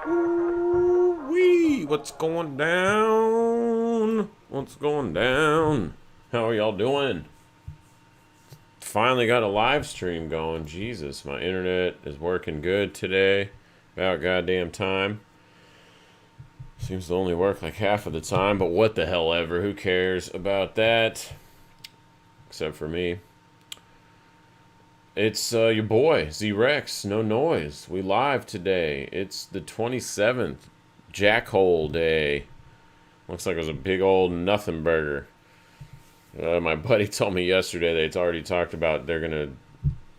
Ooh-wee, what's going down? What's going down? How are y'all doing? Finally got a live stream going. Jesus, my internet is working good today. About goddamn time. Seems to only work like half of the time, but what the hell ever. Who cares about that? Except for me. It's your boy, Z-Rex, no noise. We live today. It's the 27th, JackHoled day. Looks like it was a big old nothing burger. My buddy told me yesterday that it's already talked about they're going to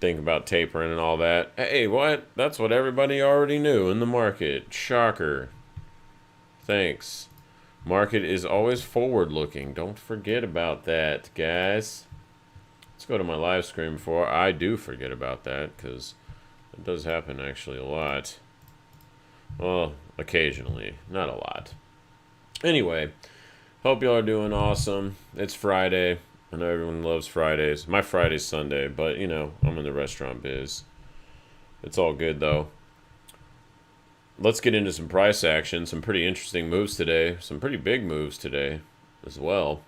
think about tapering and all that. Hey, what? That's what everybody already knew in the market. Shocker. Thanks. Market is always forward looking. Don't forget about that, guys. Let's go to my live screen before I do forget about that, because it does happen actually a lot. Well, occasionally, not a lot. Anyway, hope y'all are doing awesome. It's Friday. I know everyone loves Fridays. My Friday's Sunday, but you know, I'm in the restaurant biz. It's all good though. Let's get into some price action. Some pretty interesting moves today. Some pretty big moves today as well.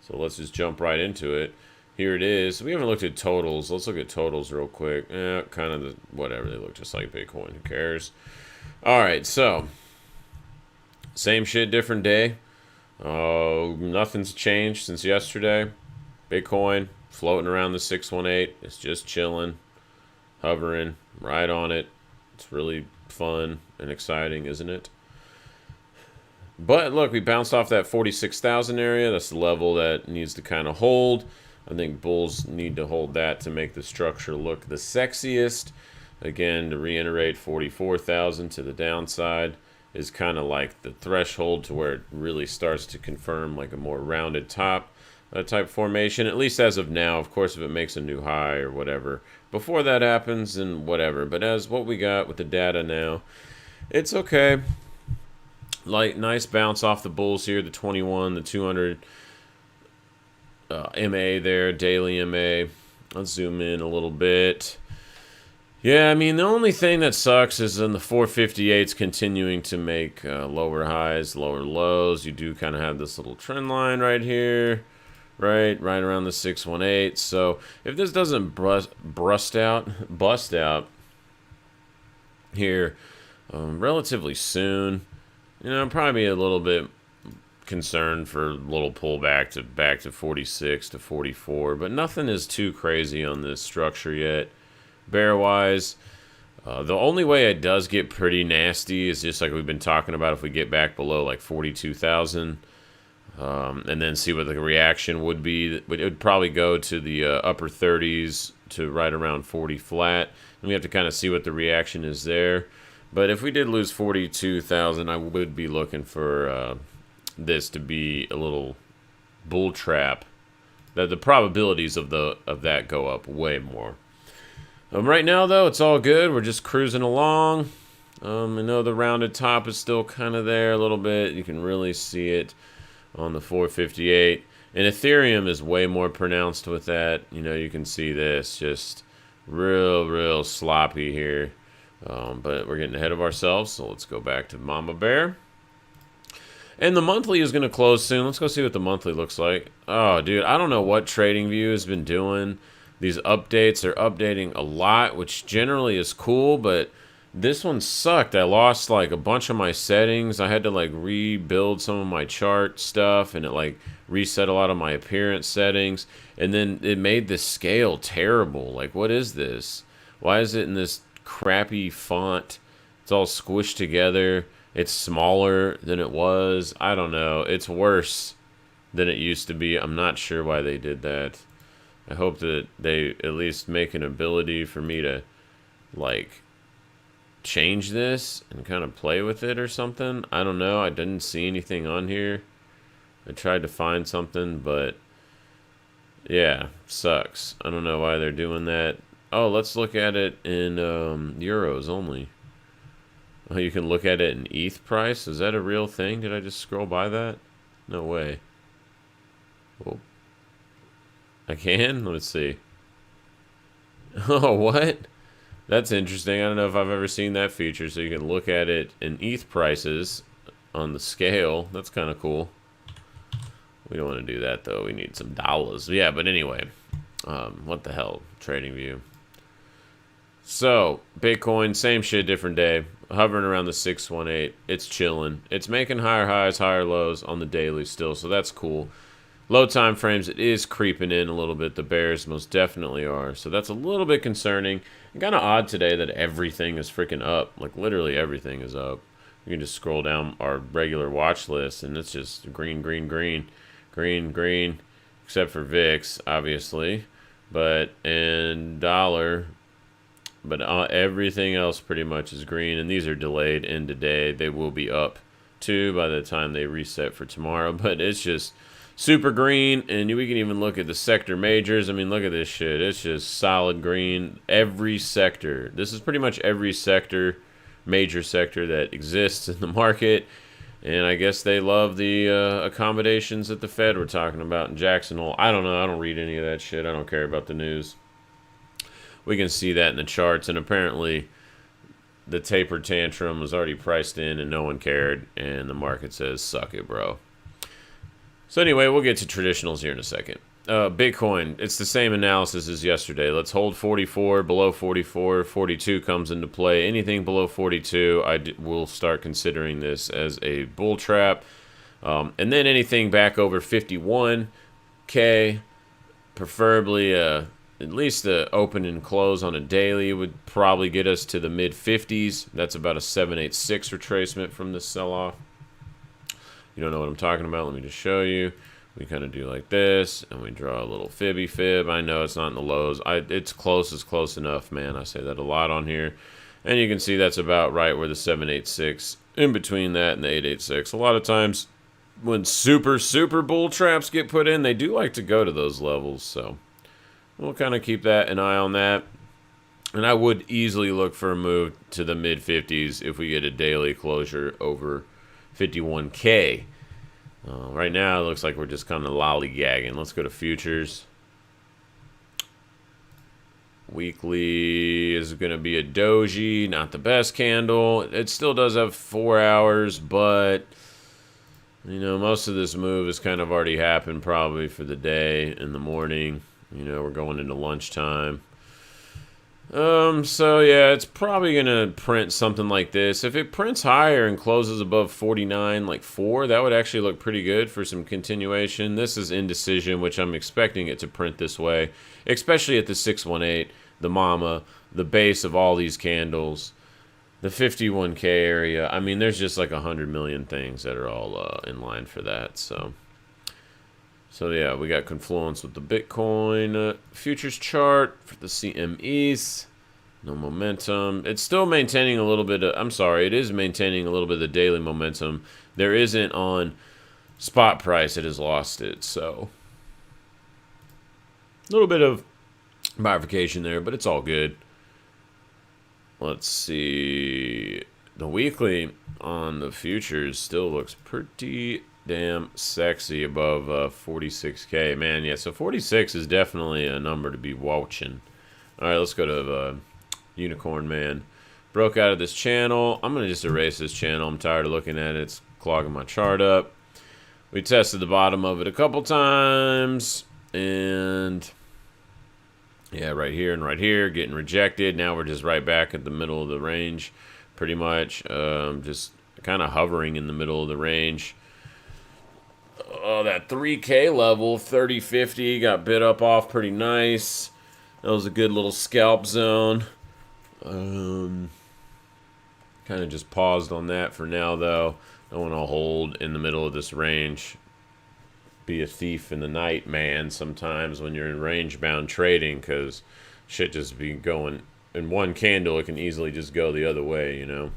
So let's just jump right into it. Here it is. We haven't looked at totals. Let's look at totals real quick. Kind of whatever. They look just like Bitcoin. Who cares? All right, so same shit, different day. Nothing's changed since yesterday. Bitcoin floating around the 618. It's just chilling, hovering right on it. It's really fun and exciting, isn't it? But look, we bounced off that 46,000 area. That's the level that needs to kind of hold. I think bulls need to hold that to make the structure look the sexiest. Again, to reiterate, 44,000 to the downside is kind of like the threshold to where it really starts to confirm like a more rounded top type formation, at least as of now. Of course, if it makes a new high or whatever before that happens, then whatever. But as what we got with the data now, it's okay. Like, nice bounce off the bulls here, the 21, the 200 MA there, daily MA. Let's zoom in a little bit. Yeah, I mean, the only thing that sucks is in the 458s continuing to make lower highs, lower lows. You do kind of have this little trend line right here, right around the 618. So if this doesn't bust out here relatively soon, you know, probably a little bit concerned for a little pullback to back to 46 to 44, but nothing is too crazy on this structure yet. Bear wise, the only way it does get pretty nasty is just like we've been talking about, if we get back below like 42,000 and then see what the reaction would be. It would probably go to the upper 30s to right around 40 flat, and we have to kind of see what the reaction is there. But if we did lose 42,000, I would be looking for this to be a little bull trap. That the probabilities of that go up way more. Right now, though, it's all good. We're just cruising along. I know the rounded top is still kind of there a little bit. You can really see it on the 458. And Ethereum is way more pronounced with that. You know, you can see this just real sloppy here. But we're getting ahead of ourselves, so let's go back to Mama Bear. And the monthly is going to close soon. Let's go see what the monthly looks like. Oh, dude, I don't know what TradingView has been doing. These updates are updating a lot, which generally is cool, but this one sucked. I lost like a bunch of my settings. I had to like rebuild some of my chart stuff, and it like reset a lot of my appearance settings. And then it made the scale terrible. Like, what is this? Why is it in this crappy font? It's all squished together. It's smaller than it was. I don't know. It's worse than it used to be. I'm not sure why they did that. I hope that they at least make an ability for me to, like, change this and kind of play with it or something. I don't know. I didn't see anything on here. I tried to find something, but yeah, sucks. I don't know why they're doing that. Oh, let's look at it in euros only. Oh, you can look at it in ETH price? Is that a real thing? Did I just scroll by that? No way. Oh. I can? Let's see. Oh, what? That's interesting. I don't know if I've ever seen that feature, so you can look at it in ETH prices on the scale. That's kind of cool. We don't want to do that, though. We need some dollars. Yeah, but anyway. What the hell? Trading view. So, Bitcoin, same shit, different day. Hovering around the 618. It's chilling. It's making higher highs, higher lows on the daily still, so that's cool. Low time frames, it is creeping in a little bit. The bears most definitely are. So that's a little bit concerning. And kind of odd today that everything is freaking up. Like, literally everything is up. You can just scroll down our regular watch list, and it's just green, green, green, green, green, except for VIX, obviously. But, and dollar. But everything else pretty much is green. And these are delayed in today. They will be up, too, by the time they reset for tomorrow. But it's just super green, and we can even look at the sector majors. I mean, look at this shit. It's just solid green. Every sector. This is pretty much every sector, major sector that exists in the market. And I guess they love the accommodations that the Fed were talking about in Jackson Hole. I don't know. I don't read any of that shit. I don't care about the news. We can see that in the charts, and apparently the taper tantrum was already priced in and no one cared, and the market says, suck it, bro. So anyway, we'll get to traditionals here in a second. Bitcoin, it's the same analysis as yesterday. Let's hold 44, below 44, 42 comes into play. Anything below 42, will start considering this as a bull trap. And then anything back over 51K, preferably at least the open and close on a daily would probably get us to the mid-50s. That's about a 786 retracement from this sell-off. You don't know what I'm talking about? Let me just show you. We kind of do like this, and we draw a little fibby fib. I know it's not in the lows. It's close. It's close enough, man. I say that a lot on here. And you can see that's about right where the 786, in between that and the 886. A lot of times when super, super bull traps get put in, they do like to go to those levels. So we'll kind of keep an eye on that. And I would easily look for a move to the mid-50s if we get a daily closure over 51K. Right now, it looks like we're just kind of lollygagging. Let's go to futures. Weekly is going to be a doji, not the best candle. It still does have 4 hours, but you know, most of this move has kind of already happened probably for the day in the morning. You know, we're going into lunchtime. So yeah, it's probably gonna print something like this. If it prints higher and closes above 49, like 4, that would actually look pretty good for some continuation. This is indecision, which I'm expecting it to print this way, especially at the 618, the mama, the base of all these candles, the 51K area. I mean, there's just like 100 million things that are all in line for that. So yeah, we got confluence with the Bitcoin futures chart for the CMEs. No momentum. It's still maintaining a little bit of, it is maintaining a little bit of the daily momentum. There isn't on spot price. It has lost it. So a little bit of bifurcation there, but it's all good. Let's see. The weekly on the futures still looks pretty damn sexy above 46K. Man, yeah, so 46 is definitely a number to be watching. All right, let's go to Unicorn Man. Broke out of this channel. I'm going to just erase this channel. I'm tired of looking at it. It's clogging my chart up. We tested the bottom of it a couple times. And yeah, right here and right here, getting rejected. Now we're just right back at the middle of the range, pretty much. Just kind of hovering in the middle of the range. Oh, that 3K level, 30.50, got bid up off pretty nice. That was a good little scalp zone. Kind of just paused on that for now, though. I want to hold in the middle of this range. Be a thief in the night, man, sometimes when you're in range-bound trading, because shit just be going in one candle. It can easily just go the other way, you know.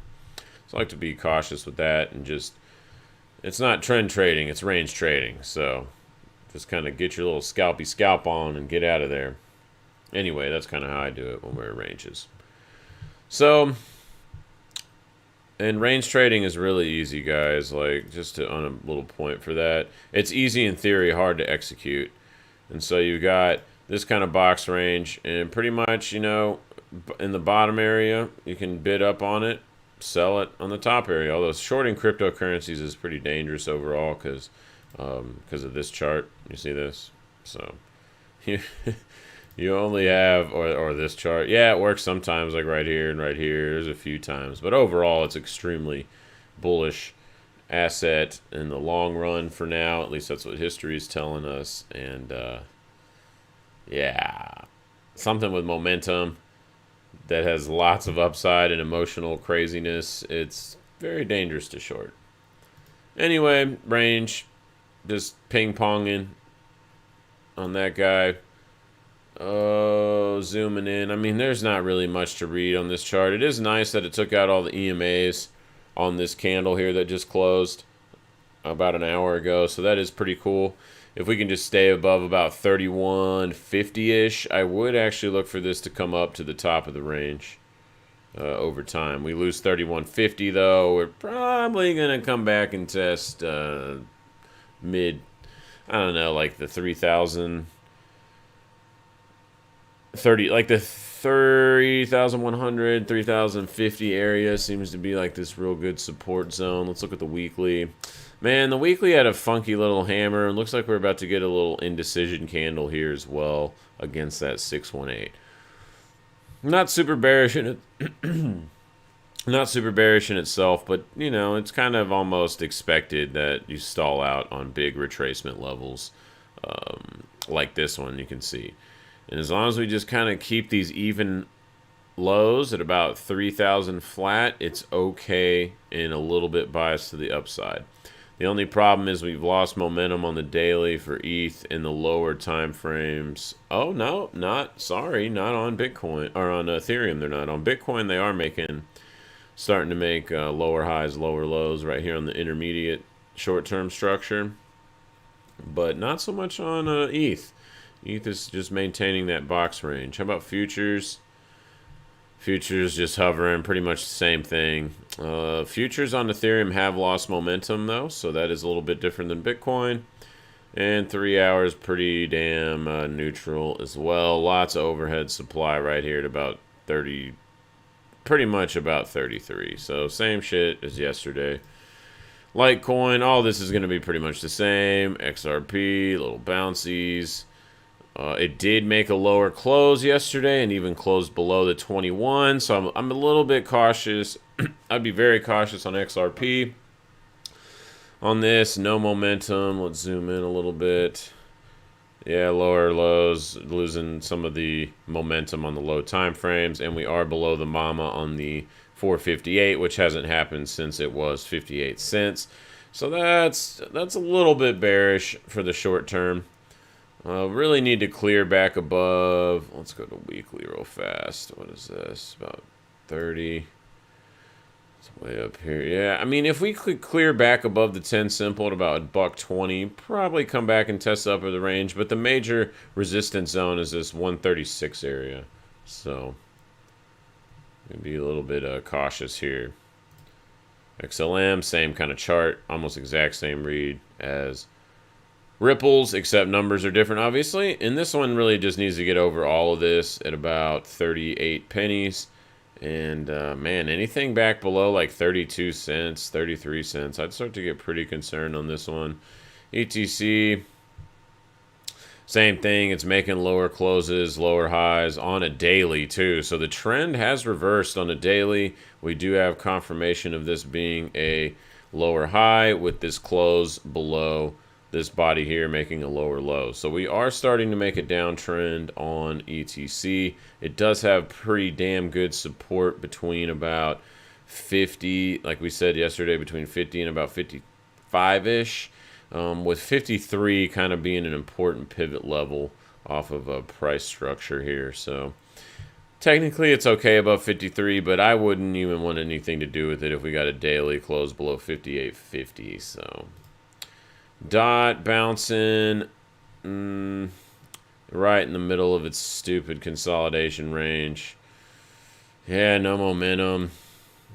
So I like to be cautious with that and just... It's not trend trading, it's range trading. So just kind of get your little scalpy scalp on and get out of there. Anyway, that's kind of how I do it when we're in ranges. So, and range trading is really easy, guys. Like, just on a little point for that. It's easy in theory, hard to execute. And so you got this kind of box range, and pretty much, you know, in the bottom area. You can bid up on it, sell it on the top area. Although shorting cryptocurrencies is pretty dangerous overall because of this chart. You see this? So you you only have or this chart. Yeah, it works sometimes, like right here and right here. There's a few times, but overall, it's extremely bullish asset in the long run for now. At least that's what history is telling us. And yeah, something with momentum that has lots of upside and emotional craziness. It's very dangerous to short. Anyway, range, just ping-ponging on that guy. Oh, zooming in. I mean, there's not really much to read on this chart. It is nice that it took out all the EMAs on this candle here that just closed about an hour ago. So that is pretty cool. If we can just stay above about 3150-ish, I would actually look for this to come up to the top of the range over time. We lose 3150 though. We're probably going to come back and test mid, I don't know, like the 30,000, like the 30,100, 30,050 area seems to be like this real good support zone. Let's look at the weekly. Man, the weekly had a funky little hammer. It looks like we're about to get a little indecision candle here as well against that 618. Not super bearish in it. Not super bearish in itself, but you know, it's kind of almost expected that you stall out on big retracement levels like this one, you can see. And as long as we just kind of keep these even lows at about 3,000 flat, it's okay and a little bit biased to the upside. The only problem is we've lost momentum on the daily for ETH in the lower time frames. Oh, no, not on Bitcoin or on Ethereum. They're not. On Bitcoin, they are starting to make lower highs, lower lows right here on the intermediate short-term structure. But not so much on ETH. ETH is just maintaining that box range. How about futures? Futures just hovering, pretty much the same thing. Futures on Ethereum have lost momentum, though, so that is a little bit different than Bitcoin. And 3 hours, pretty damn neutral as well. Lots of overhead supply right here at about 30, pretty much about 33. So same shit as yesterday. Litecoin, all this is going to be pretty much the same. XRP, little bouncies. It did make a lower close yesterday and even closed below the 21. So I'm a little bit cautious. I'd be very cautious on XRP. On this, no momentum. Let's zoom in a little bit. Yeah, lower lows, losing some of the momentum on the low time frames. And we are below the mama on the 458, which hasn't happened since it was 58 cents. So that's a little bit bearish for the short term. Really need to clear back above. Let's go to weekly real fast. What is this? About 30. It's way up here. Yeah, I mean, if we could clear back above the 10 simple at about $1.20, probably come back and test the upper the range. But the major resistance zone is this 136 area. So, maybe a little bit cautious here. XLM, same kind of chart. Almost exact same read as Ripples, except numbers are different, obviously. And this one really just needs to get over all of this at about 38 pennies. And, man, anything back below like 32 cents, 33 cents, I'd start to get pretty concerned on this one. ETC, same thing. It's making lower closes, lower highs on a daily, too. So the trend has reversed on a daily. We do have confirmation of this being a lower high with this close below this body here making a lower low. So we are starting to make a downtrend on ETC. It does have pretty damn good support between about 50, like we said yesterday, between 50 and about 55-ish, with 53 kind of being an important pivot level off of a price structure here. So technically it's okay above 53, but I wouldn't even want anything to do with it if we got a daily close below 58.50. So DOT bouncing right in the middle of its stupid consolidation range. Yeah, no momentum.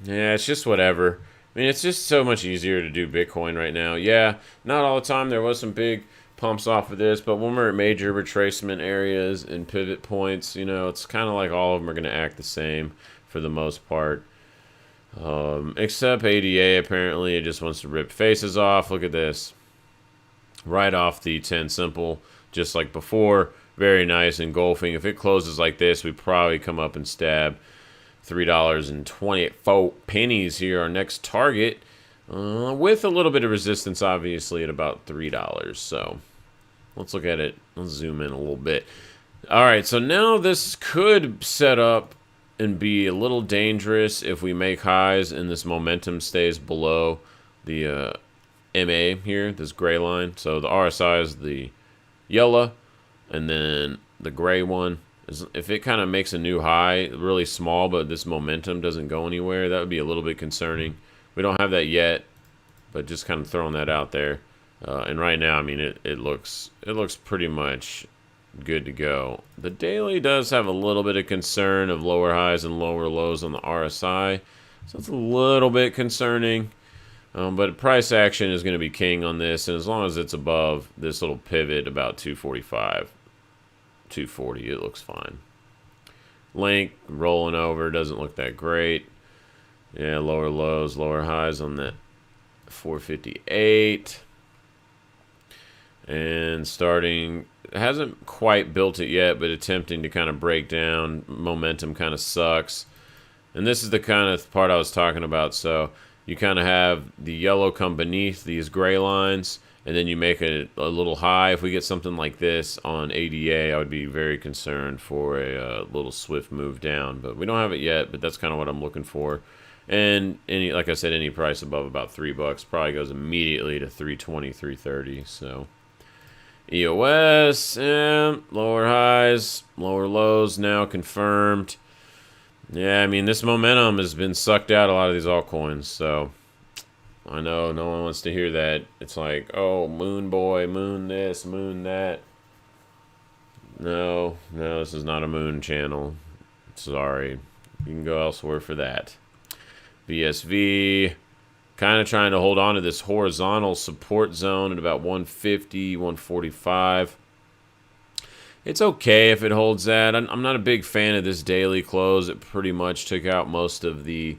Yeah, it's just whatever. I mean, it's just so much easier to do Bitcoin right now. Yeah, not all the time. There was some big pumps off of this, but when we're at major retracement areas and pivot points, you know, it's kind of like all of them are going to act the same for the most part. Except ADA, apparently, it just wants to rip faces off. Look at this. Right off the 10 simple, just like before. Very nice engulfing. If it closes like this, we probably come up and stab $3.24 here, our next target. With a little bit of resistance, obviously, at about $3. So let's look at it. Let's zoom in a little bit. All right, so now this could set up and be a little dangerous if we make highs and this momentum stays below the MA here, this gray line. So the RSI is the yellow, and then the gray one is, if it kind of makes a new high, really small, but this momentum doesn't go anywhere, that would be a little bit concerning. We don't have that yet, but just kind of throwing that out there. And right now, I mean, it looks pretty much good to go. The daily does have a little bit of concern of lower highs and lower lows on the RSI, so it's a little bit concerning. But price action is going to be king on this, and as long as it's above this little pivot about 245, 240, it looks fine. Link rolling over doesn't look that great. Yeah, lower lows, lower highs on that 458. And starting, hasn't quite built it yet, but attempting to kind of break down. Momentum kind of sucks. And this is the kind of part I was talking about. So you kind of have the yellow come beneath these gray lines, and then you make a little high. If we get something like this on ADA, I would be very concerned for a little swift move down. But we don't have it yet, but that's kind of what I'm looking for. And any, like I said, any price above about $3 probably goes immediately to 320, 330. So EOS, lower highs, lower lows now confirmed. Yeah, I mean, this momentum has been sucked out a lot of these altcoins. So I know no one wants to hear that. It's like, oh, moon boy, moon this, moon that. No, this is not a moon channel. Sorry. You can go elsewhere for that. VSV, kind of trying to hold on to this horizontal support zone at about 150, 145. It's okay if it holds that. I'm not a big fan of this daily close. It pretty much took out most of the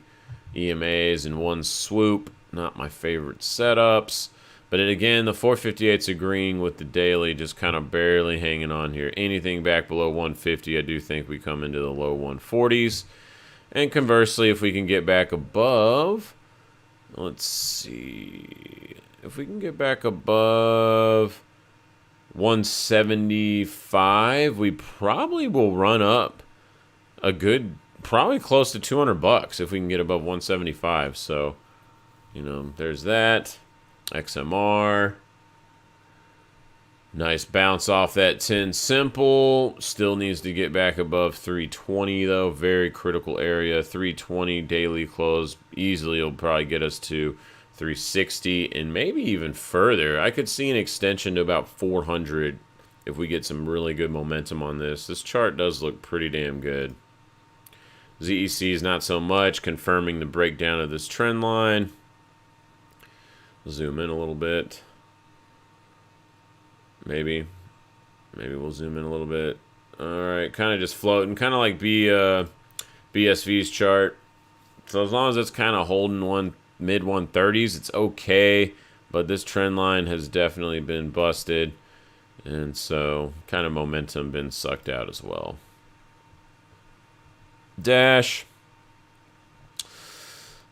EMAs in one swoop. Not my favorite setups. But again, the 458's agreeing with the daily, just kind of barely hanging on here. Anything back below 150, I do think we come into the low 140s. And conversely, if we can get back above, let's see, if we can get back above 175, we probably will run up a good, probably close to $200 if we can get above 175. So, you know, there's that. XMR. Nice bounce off that 10 simple. Still needs to get back above 320 though. Very critical area. 320 daily close. Easily will probably get us to 360 and maybe even further. I could see an extension to about 400 if we get some really good momentum on this. This chart does look pretty damn good. ZEC is not so much, confirming the breakdown of this trend line. Zoom in a little bit. Maybe we'll zoom in a little bit. All right, kind of just floating, kind of like BSV's chart. So as long as it's kind of holding mid 130s, it's okay. But this trend line has definitely been busted, and so kind of momentum been sucked out as well. Dash.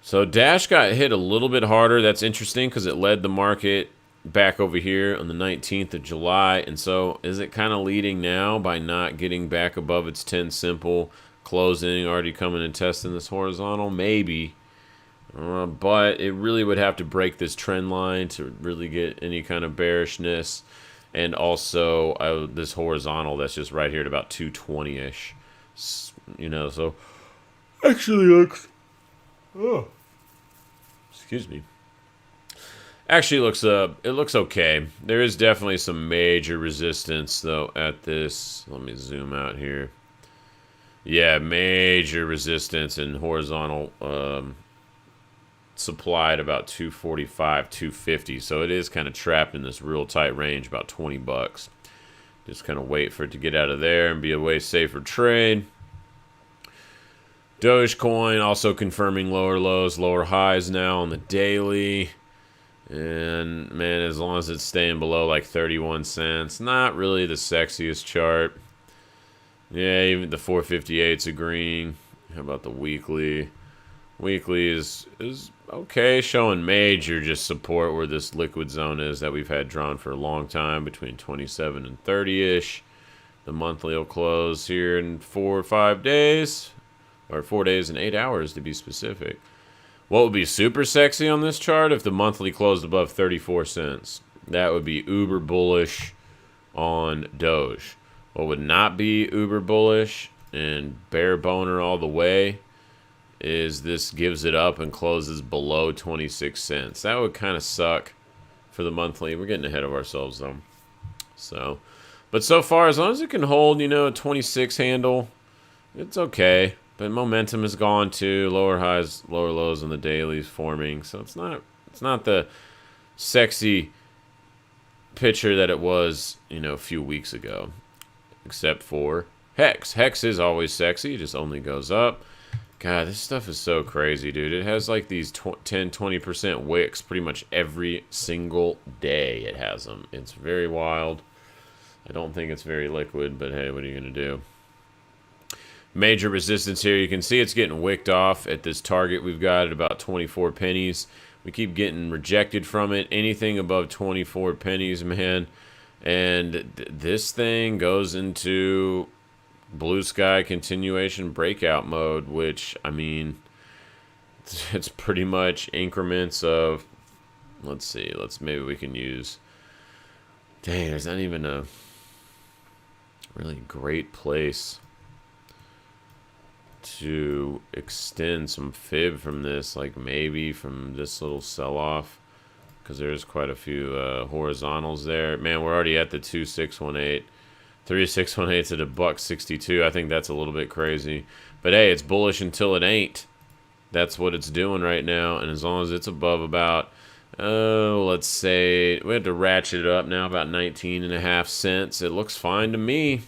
So Dash got hit a little bit harder. That's interesting because it led the market back over here on the 19th of July. And so is it kind of leading now by not getting back above its 10 simple, closing, already coming and testing this horizontal? Maybe. But it really would have to break this trend line to really get any kind of bearishness. And also this horizontal that's just right here at about 220-ish. You know, so actually looks... Oh. Excuse me. Actually it looks okay. There is definitely some major resistance though at this. Let me zoom out here. Yeah, major resistance in horizontal supply at about 245, 250. So it is kind of trapped in this real tight range, about 20 bucks. Just kind of wait for it to get out of there and be a way safer trade. Dogecoin also confirming lower lows, lower highs now on the daily. And, man, as long as it's staying below like 31 cents, not really the sexiest chart. Yeah, even the 458's agreeing. How about the weekly? Weekly is okay, showing major just support where this liquid zone is that we've had drawn for a long time, between 27 and 30-ish. The monthly will close here in 4 or 5 days. Or 4 days and 8 hours to be specific. What would be super sexy on this chart if the monthly closed above 34 cents? That would be uber bullish on Doge. What would not be uber bullish and bear boner all the way is this gives it up and closes below 26 cents. That would kind of suck for the monthly. We're getting ahead of ourselves though. So, but so far, as long as it can hold, you know, a 26 handle, it's okay. But momentum is gone too. Lower highs, lower lows on the dailies forming. So it's not the sexy picture that it was, you know, a few weeks ago. Except for Hex. Hex is always sexy. It just only goes up. God, this stuff is so crazy, dude. It has like these 10, 20% wicks pretty much every single day it has them. It's very wild. I don't think it's very liquid, but hey, what are you going to do? Major resistance here. You can see it's getting wicked off at this target we've got at about 24 pennies. We keep getting rejected from it. Anything above 24 pennies, man. And this thing goes into blue sky continuation breakout mode, which, I mean, it's pretty much increments of, let's see, maybe we can use, dang, there's not even a really great place to extend some fib from this, like maybe from this little sell-off, because there's quite a few horizontals there. Man, we're already at the 2618. 3618's at $1.62. I think that's a little bit crazy. But hey, it's bullish until it ain't. That's what it's doing right now. And as long as it's above about, let's say, we have to ratchet it up now, about 19.5 cents. It looks fine to me.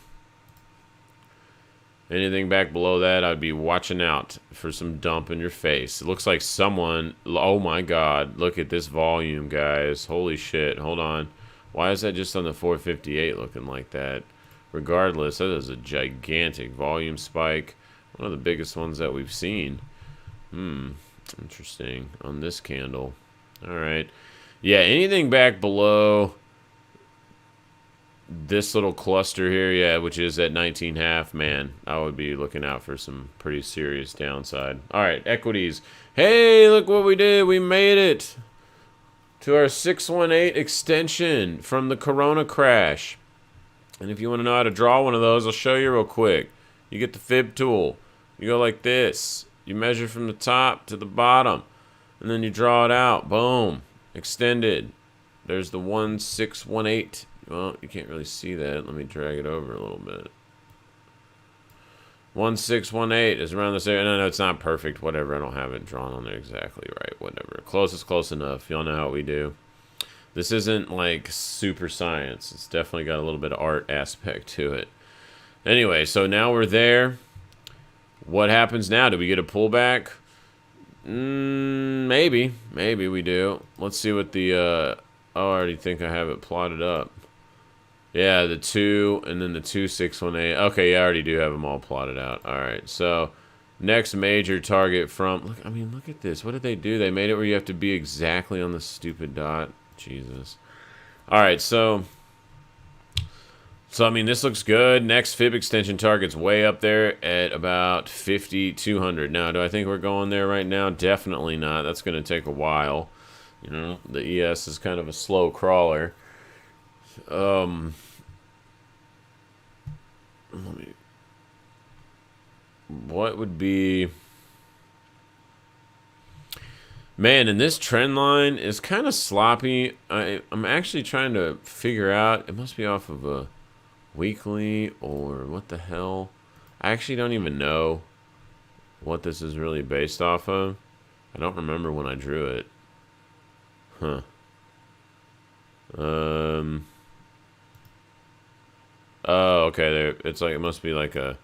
Anything back below that, I'd be watching out for some dump in your face. It looks like someone, oh my God, look at this volume, guys. Holy shit, hold on. Why is that just on the 458 looking like that? Regardless, that is a gigantic volume spike. One of the biggest ones that we've seen. Interesting on this candle. All right. Yeah, anything back below this little cluster here, yeah, which is at 19.5, man, I would be looking out for some pretty serious downside. All right, equities. Hey, look what we did. We made it to our 618 extension from the Corona crash. And if you want to know how to draw one of those, I'll show you real quick. You get the fib tool. You go like this. You measure from the top to the bottom. And then you draw it out. Boom. Extended. There's the 1618. Well, you can't really see that. Let me drag it over a little bit. 1618 is around this area. No, it's not perfect. Whatever. I don't have it drawn on there exactly right. Whatever. Close is close enough. Y'all know how we do. This isn't like super science. It's definitely got a little bit of art aspect to it. Anyway, so now we're there. What happens now? Do we get a pullback? Maybe. Maybe we do. Let's see what the... oh, I already think I have it plotted up. Yeah, the 2 and then the 2618. Okay, yeah, I already do have them all plotted out. All right, so next major target from... Look, I mean, look at this. What did they do? They made it where you have to be exactly on the stupid dot. Jesus. All right, so I mean, this looks good. Next fib extension target's way up there at about 5,200. Now, do I think we're going there right now? Definitely not. That's going to take a while. You know, the ES is kind of a slow crawler. What would be... Man, and this trend line is kind of sloppy. I'm actually trying to figure out... It must be off of a weekly or what the hell. I actually don't even know what this is really based off of. I don't remember when I drew it. Huh. Oh, okay. There. It's like, it must be like a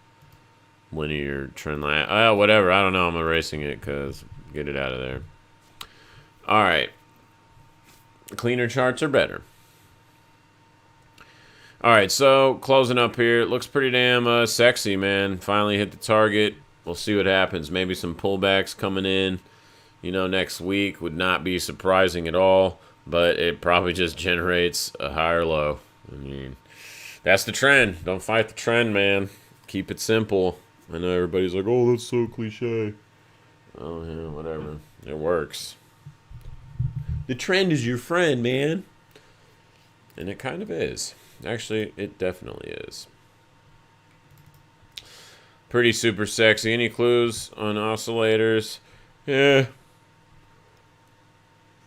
linear trend line. Oh, whatever. I don't know. I'm erasing it because get it out of there. All right. Cleaner charts are better. All right, so closing up here. It looks pretty damn sexy, man. Finally hit the target. We'll see what happens. Maybe some pullbacks coming in, next week would not be surprising at all, but it probably just generates a higher low. I mean, that's the trend. Don't fight the trend, man. Keep it simple. I know everybody's like, oh, that's so cliche. Oh, yeah, whatever. It works. The trend is your friend, man. And it kind of is. Actually, it definitely is. Pretty super sexy. Any clues on oscillators? Yeah.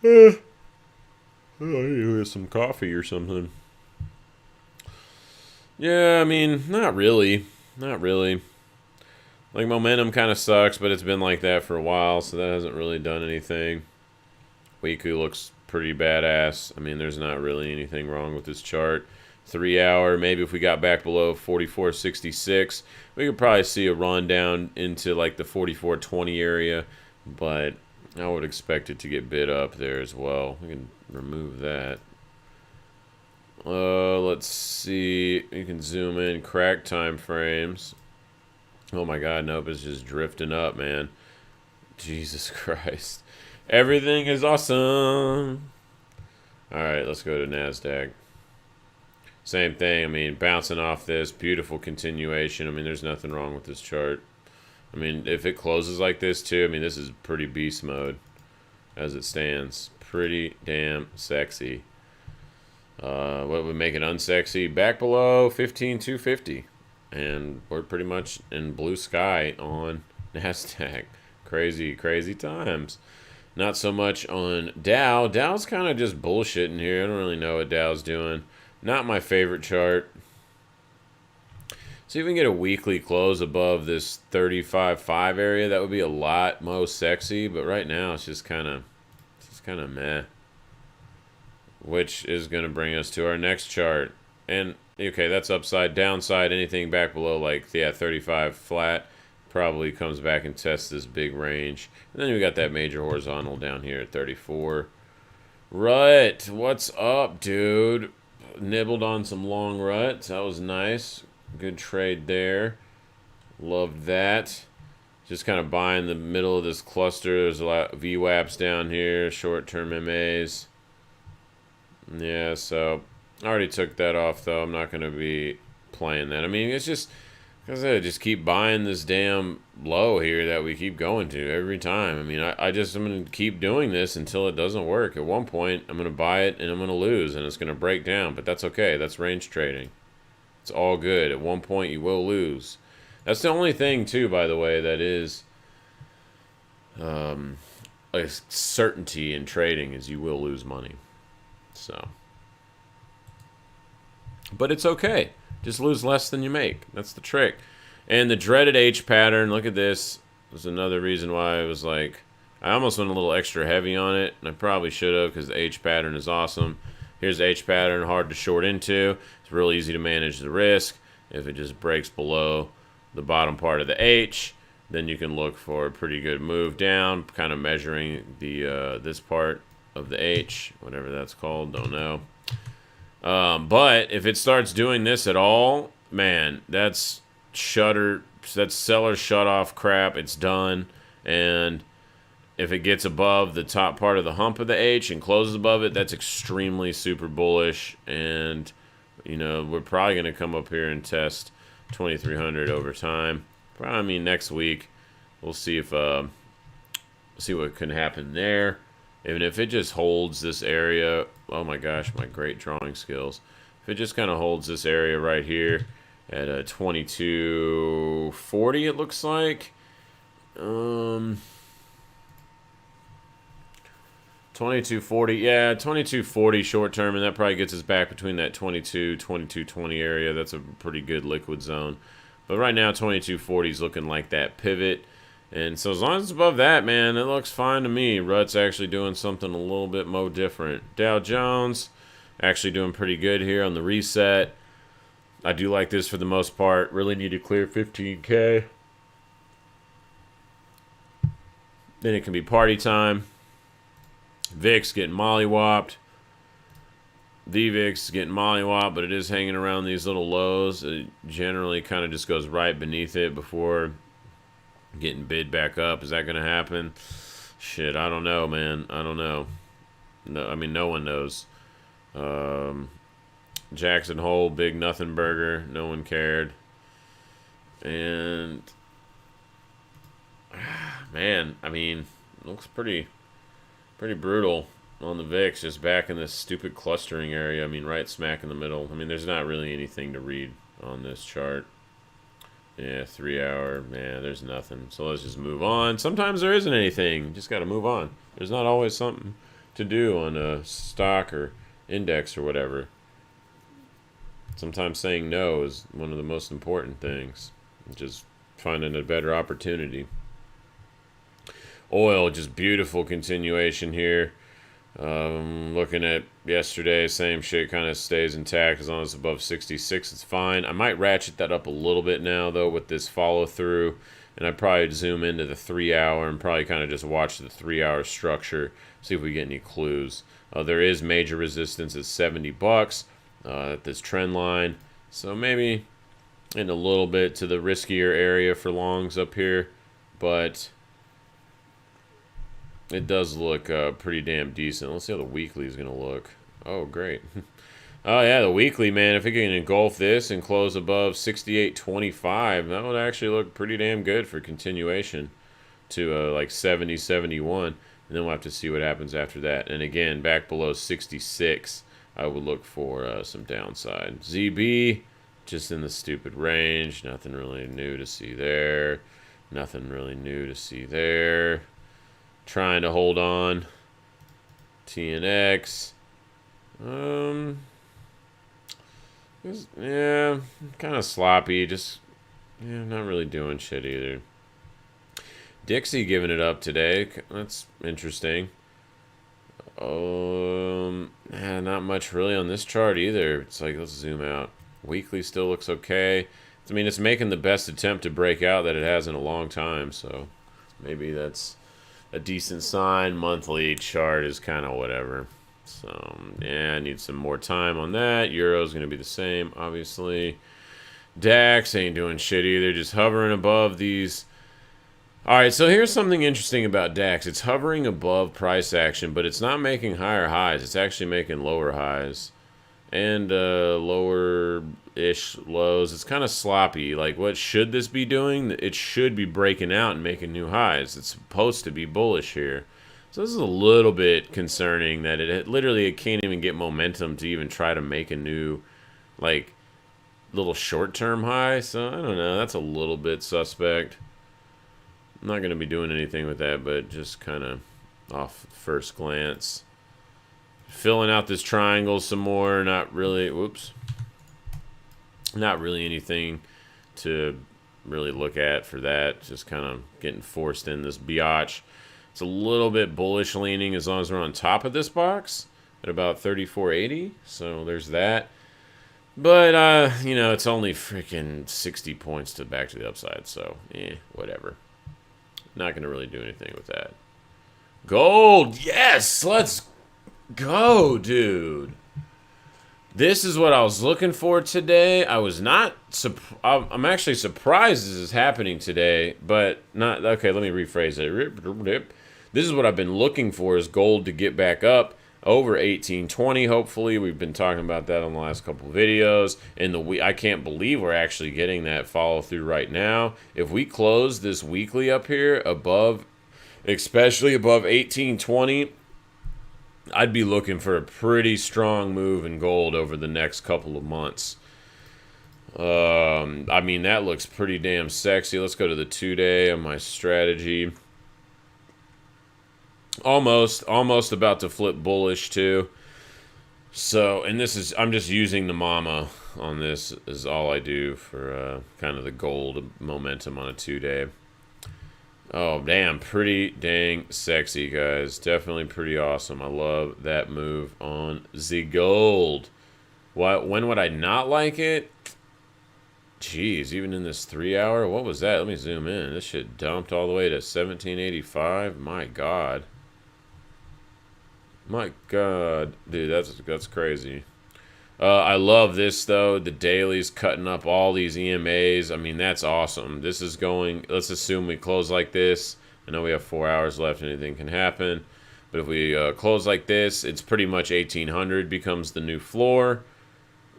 Oh, I need to get some coffee or something. Yeah, I mean, not really. Not really. Like, momentum kind of sucks, but it's been like that for a while, so that hasn't really done anything. Weekly looks pretty badass. I mean, there's not really anything wrong with this chart. 3 hour, maybe if we got back below 44.66, we could probably see a run down into like the 44.20 area, but I would expect it to get bid up there as well. We can remove that. Let's see. You can zoom in, crack time frames. Oh my god, nope, it's just drifting up, man. Jesus Christ. Everything is awesome. Alright, let's go to NASDAQ. Same thing. I mean, bouncing off this. Beautiful continuation. I mean, there's nothing wrong with this chart. I mean, if it closes like this, too, I mean, this is pretty beast mode as it stands. Pretty damn sexy. What would make it unsexy? Back below 15,250. And we're pretty much in blue sky on NASDAQ. Crazy, crazy times. Not so much on Dow. Dow's kind of just bullshitting here. I don't really know what Dow's doing. Not my favorite chart. See if we can get a weekly close above this 35.5 area. That would be a lot most sexy. But right now it's just kind of meh. Which is going to bring us to our next chart. And okay, that's upside, downside. Anything back below like 35 flat probably comes back and tests this big range. And then we got that major horizontal down here at 34. Rut, what's up, dude? Nibbled on some long ruts. That was nice. Good trade there. Loved that. Just kind of buying the middle of this cluster. There's a lot of VWAPs down here. Short-term MAs. Yeah, so I already took that off, though. I'm not going to be playing that. I mean, it's just, as I said, just keep buying this damn low here that we keep going to every time. I mean, I'm going to keep doing this until it doesn't work. At one point, I'm going to buy it and I'm going to lose and it's going to break down. But that's okay. That's range trading. It's all good. At one point, you will lose. That's the only thing, too, by the way, that is a certainty in trading is you will lose money. So, but it's okay. Just lose less than you make. That's the trick. And the dreaded H pattern, look at this. There's another reason why I was like, I almost went a little extra heavy on it, and I probably should have because the H pattern is awesome. Here's the H pattern, hard to short into. It's real easy to manage the risk. If it just breaks below the bottom part of the H, then you can look for a pretty good move down, kind of measuring the this part of the H, whatever that's called, don't know. But if it starts doing this at all, man, that's seller shut off crap. It's done. And if it gets above the top part of the hump of the H and closes above it, that's extremely super bullish. And, we're probably going to come up here and test 2,300 over time. Probably, I mean, next week. We'll see if see what can happen there. Even if it just holds this area, oh my gosh, my great drawing skills. If it just kind of holds this area right here at a 2240, it looks like. 2240, yeah, 2240 short term, and that probably gets us back between that 2220 area. That's a pretty good liquid zone. But right now, 2240 is looking like that pivot. And so as long as it's above that, man, it looks fine to me. Rut's actually doing something a little bit more different. Dow Jones actually doing pretty good here on the reset. I do like this for the most part. Really need to clear 15K. Then it can be party time. VIX getting mollywopped. The VIX is getting mollywopped, but it is hanging around these little lows. It generally kind of just goes right beneath it before getting bid back up. Is that going to happen? Shit, I don't know, man. I don't know. No, I mean, no one knows. JackHoled, big nothing burger. No one cared. And man, I mean, looks pretty brutal on the VIX, just back in this stupid clustering area. I mean, right smack in the middle. I mean, there's not really anything to read on this chart. Yeah, 3 hour, man, there's nothing. So let's just move on. Sometimes there isn't anything. You just got to move on. There's not always something to do on a stock or index or whatever. Sometimes saying no is one of the most important things. Just finding a better opportunity. Oil, just beautiful continuation here. Looking at yesterday, same shit, kind of stays intact. As long as it's above 66, it's fine. I might ratchet that up a little bit now, though, with this follow-through. And I'd probably zoom into the 3 hour and probably kind of just watch the 3 hour structure, see if we get any clues. There is major resistance at $70 at this trend line. So maybe in a little bit to the riskier area for longs up here. But it does look pretty damn decent. Let's see how the weekly is going to look. Oh, great. Oh, yeah, the weekly, man. If it can engulf this and close above 68.25, that would actually look pretty damn good for continuation to like 70, 71. And then we'll have to see what happens after that. And again, back below 66, I would look for some downside. ZB, just in the stupid range. Nothing really new to see there. Nothing really new to see there. Trying to hold on. TNX. Yeah, kind of sloppy. Just, yeah, not really doing shit either. Dixie giving it up today. That's interesting. Not much really on this chart either. It's like, let's zoom out. Weekly still looks okay. I mean, it's making the best attempt to break out that it has in a long time, so maybe that's a decent sign. Monthly chart is kind of whatever. So, yeah, I need some more time on that. Euro's going to be the same, obviously. DAX ain't doing shit either, just hovering above these. All right, so here's something interesting about DAX. It's hovering above price action, but it's not making higher highs. It's actually making lower highs and lower-ish lows. It's kind of sloppy. Like, what should this be doing? It should be breaking out and making new highs. It's supposed to be bullish here. So this is a little bit concerning that it can't even get momentum to even try to make a new, like, little short-term high. So I don't know. That's a little bit suspect. I'm not going to be doing anything with that, but just kind of off first glance. Filling out this triangle some more. Not really, whoops. Not really anything to really look at for that. Just kind of getting forced in this biatch. It's a little bit bullish leaning as long as we're on top of this box at about 34.80. So there's that. But, you know, it's only freaking 60 points to back to the upside. So, whatever. Not going to really do anything with that. Gold. Yes. Let's go, dude. This is what I was looking for today. I was not. I'm actually surprised this is happening today, but not. Okay, let me rephrase it. This is what I've been looking for: is gold to get back up over 1820. Hopefully, we've been talking about that on the last couple of videos. And I can't believe we're actually getting that follow through right now. If we close this weekly up here above, especially above 1820. I'd be looking for a pretty strong move in gold over the next couple of months. I mean, that looks pretty damn sexy. Let's go to the 2-day on my strategy. Almost about to flip bullish too. So, and this is, I'm just using the mama on this is all I do for kind of the gold momentum on a 2-day. Oh, damn. Pretty dang sexy, guys. Definitely pretty awesome. I love that move on the gold. When would I not like it? Jeez, even in this 3 hour? What was that? Let me zoom in. This shit dumped all the way to 1785. My God. My God. Dude, that's crazy. I love this, though. The daily's cutting up all these EMAs. I mean, that's awesome. This is going... Let's assume we close like this. I know we have 4 hours left. Anything can happen. But if we close like this, it's pretty much 1800 becomes the new floor.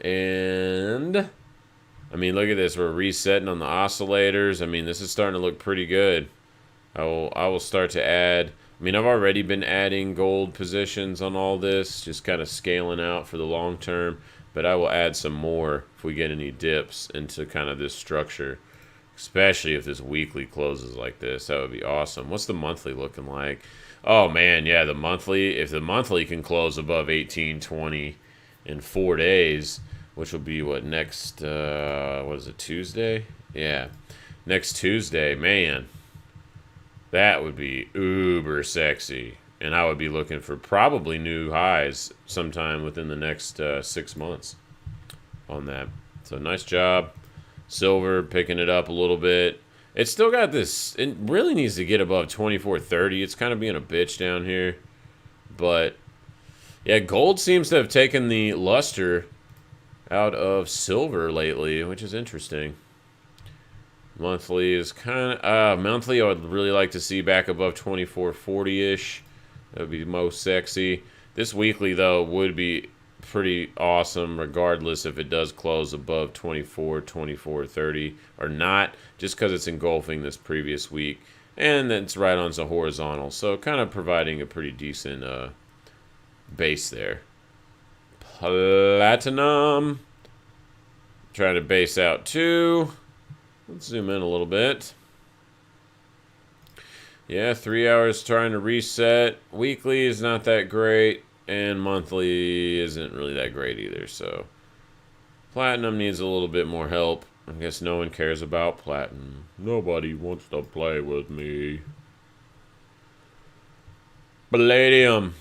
And... I mean, look at this. We're resetting on the oscillators. I mean, this is starting to look pretty good. I will start to add... I mean, I've already been adding gold positions on all this, just kind of scaling out for the long term, but I will add some more if we get any dips into kind of this structure, especially if this weekly closes like this. That would be awesome. What's the monthly looking like? Oh, man, yeah, the monthly, if the monthly can close above 1820 in 4 days, which will be what, next, what is it, Tuesday? Yeah, next Tuesday, man. That would be uber sexy. And I would be looking for probably new highs sometime within the next 6 months on that. So nice job. Silver picking it up a little bit. It's still got this. It really needs to get above 24.30. It's kind of being a bitch down here. But yeah, gold seems to have taken the luster out of silver lately, which is interesting. Monthly is kind of... monthly, I would really like to see back above 24.40-ish. That would be most sexy. This weekly, though, would be pretty awesome regardless if it does close above 24.30 or not, just because it's engulfing this previous week. And it's right on some horizontal, so kind of providing a pretty decent base there. Platinum. Trying to base out, too. Let's zoom in a little bit. Yeah, 3 hours trying to reset. Weekly is not that great, and monthly isn't really that great either. So platinum needs a little bit more help. I guess no one cares about platinum. Nobody wants to play with me. Palladium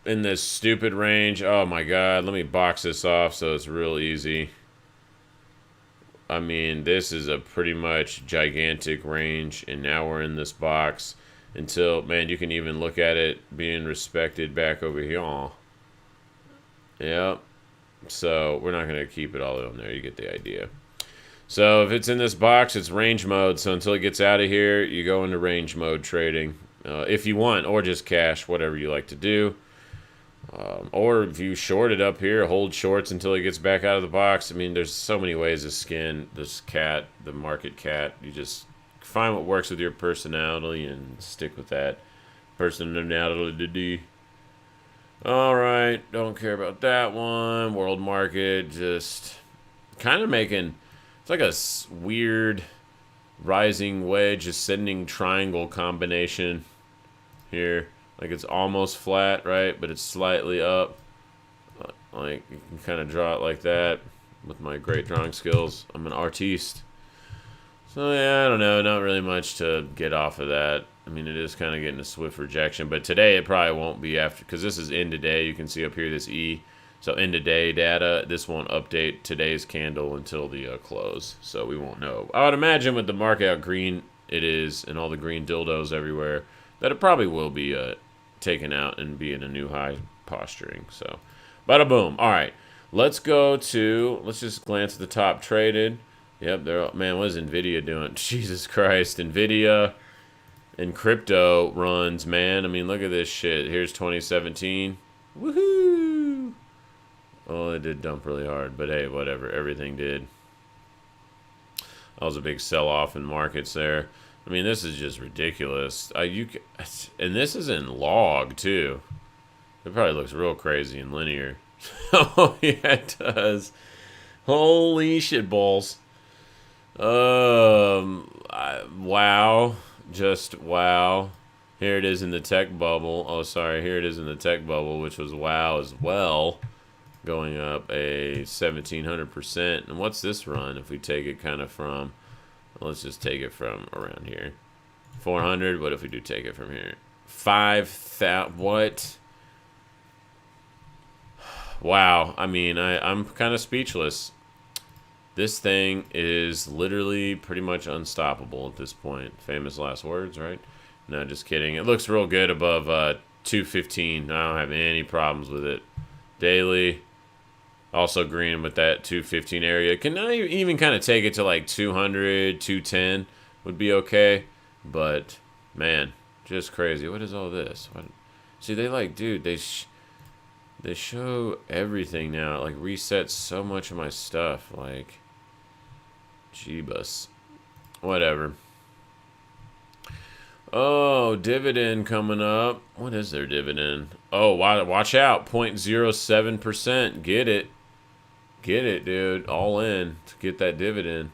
in this stupid range. Oh my God, let me box this off so it's real easy. I mean, this is a pretty much gigantic range, and now we're in this box until, man, you can even look at it being respected back over here. Yep. So we're not going to keep it all on there. You get the idea. So if it's in this box, it's range mode. So until it gets out of here, you go into range mode trading if you want, or just cash, whatever you like to do. Or if you short it up here, hold shorts until it gets back out of the box. I mean, there's so many ways to skin this cat, the market cat. You just find what works with your personality and stick with that personality. All right, don't care about that one. World market, just kind of making, it's like a weird rising wedge ascending triangle combination here. Like it's almost flat, right? But it's slightly up. Like you can kind of draw it like that with my great drawing skills. I'm an artiste. So yeah, I don't know. Not really much to get off of that. I mean, it is kind of getting a swift rejection. But today it probably won't be after, because this is end of day. You can see up here this E. So end of day data. This won't update today's candle until the close. So we won't know. I would imagine with the market how green it is and all the green dildos everywhere, that it probably will be taken out and be in a new high posturing. So, bada boom. All right, let's just glance at the top traded. Yep, man, what is NVIDIA doing? Jesus Christ, NVIDIA and crypto runs, man. I mean, look at this shit. Here's 2017. Woohoo! Oh, it did dump really hard, but hey, whatever. Everything did. That was a big sell-off in markets there. I mean, this is just ridiculous. And this is in log, too. It probably looks real crazy in linear. Oh, yeah, it does. Holy shit balls. Wow. Just wow. Here it is in the tech bubble. Oh, sorry. Here it is in the tech bubble, which was wow as well. Going up a 1,700%. And what's this run if we take it kind of from... Let's just take it from around here. 400. What if we do take it from here? 5,000. What? Wow. I mean, I'm kind of speechless. This thing is literally pretty much unstoppable at this point. Famous last words, right? No, just kidding. It looks real good above 215. I don't have any problems with it. Daily. Also green with that 215 area. Can I even kind of take it to like 200, 210 would be okay. But, man, just crazy. What is all this? What? See, they like, dude, they show everything now. It like resets so much of my stuff. Like, Jeebus. Whatever. Oh, dividend coming up. What is their dividend? Oh, watch out. 0.07%. Get it. Get it, dude. All in to get that dividend.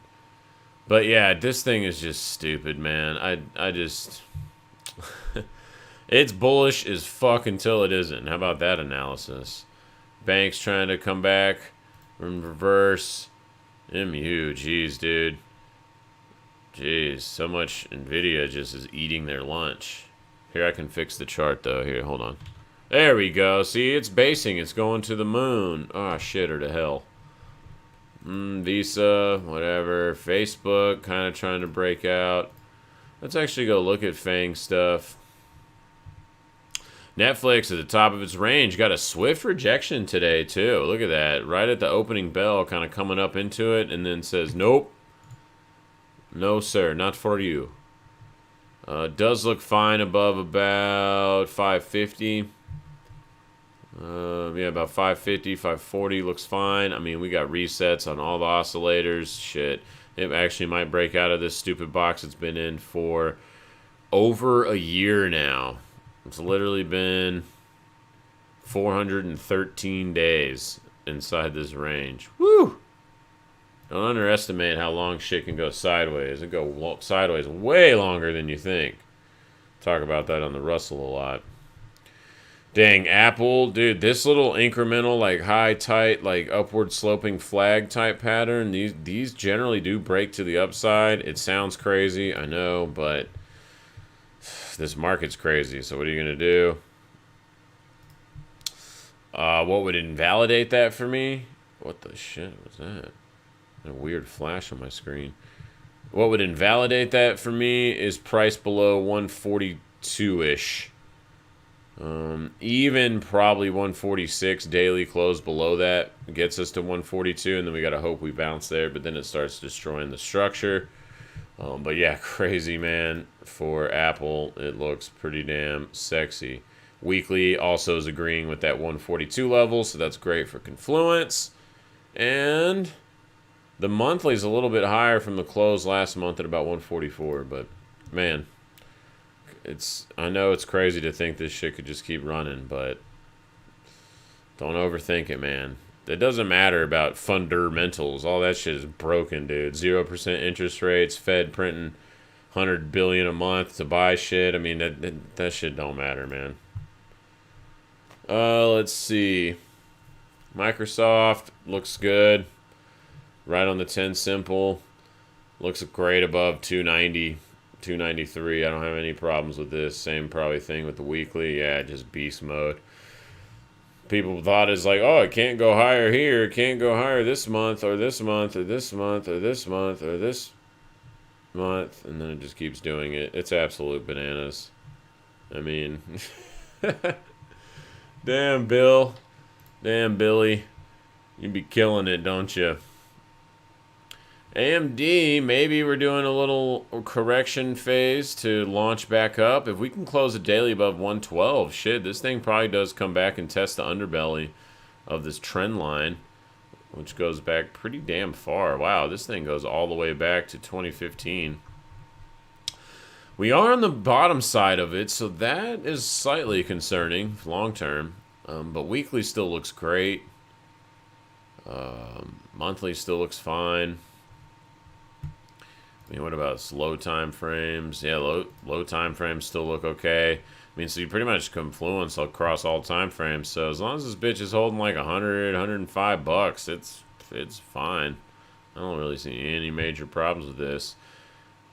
But yeah, this thing is just stupid, man. I just... It's bullish as fuck until it isn't. How about that analysis? Banks trying to come back in reverse. MU, jeez, dude. Jeez, so much Nvidia just is eating their lunch. Here, I can fix the chart, though. Here, hold on. There we go. See, it's basing. It's going to the moon. Oh, shit, or to hell. Visa, whatever. Facebook, kind of trying to break out. Let's actually go look at FANG stuff. Netflix at the top of its range. Got a swift rejection today, too. Look at that. Right at the opening bell, kind of coming up into it, and then says, nope. No, sir, not for you. Does look fine above about 550. Yeah, about 550, 540 looks fine. I mean, we got resets on all the oscillators. Shit. It actually might break out of this stupid box it's been in for over a year now. It's literally been 413 days inside this range. Woo! Don't underestimate how long shit can go sideways. It go sideways way longer than you think. Talk about that on the Russell a lot. Dang, Apple, dude, this little incremental, like high, tight, like upward sloping flag type pattern, these generally do break to the upside. It sounds crazy, I know, but this market's crazy, so what are you going to do? What would invalidate that for me? What the shit was that? A weird flash on my screen. What would invalidate that for me is price below 142-ish. Even probably 146 daily close below that gets us to 142, and then we got to hope we bounce there, but then it starts destroying the structure. But yeah, crazy, man. For Apple, it looks pretty damn sexy. Weekly also is agreeing with that 142 level, so that's great for Confluence. And the monthly is a little bit higher from the close last month at about 144, but man, I know it's crazy to think this shit could just keep running, but don't overthink it, man. It doesn't matter about fundamentals. All that shit is broken, dude. 0% interest rates, Fed printing $100 billion a month to buy shit. I mean, that shit don't matter, man. Let's see. Microsoft looks good. Right on the 10 simple. Looks great above 290, 293. I don't have any problems with this. Same probably thing with the weekly. Yeah, just beast mode. People thought it's like, oh, it can't go higher here. It can't go higher this month or this month or this month or this month or this month. And then it just keeps doing it. It's absolute bananas. I mean, damn, Bill. Damn, Billy. You be killing it, don't you? AMD, maybe we're doing a little correction phase to launch back up. If we can close a daily above 112, shit, this thing probably does come back and test the underbelly of this trend line, which goes back pretty damn far. Wow, this thing goes all the way back to 2015. We are on the bottom side of it, so that is slightly concerning long term. But weekly still looks great. Monthly still looks fine. I mean, what about low time frames? Yeah, low time frames still look okay. I mean, so you pretty much Confluence across all time frames. So as long as this bitch is holding like 100, 105 bucks, it's fine. I don't really see any major problems with this.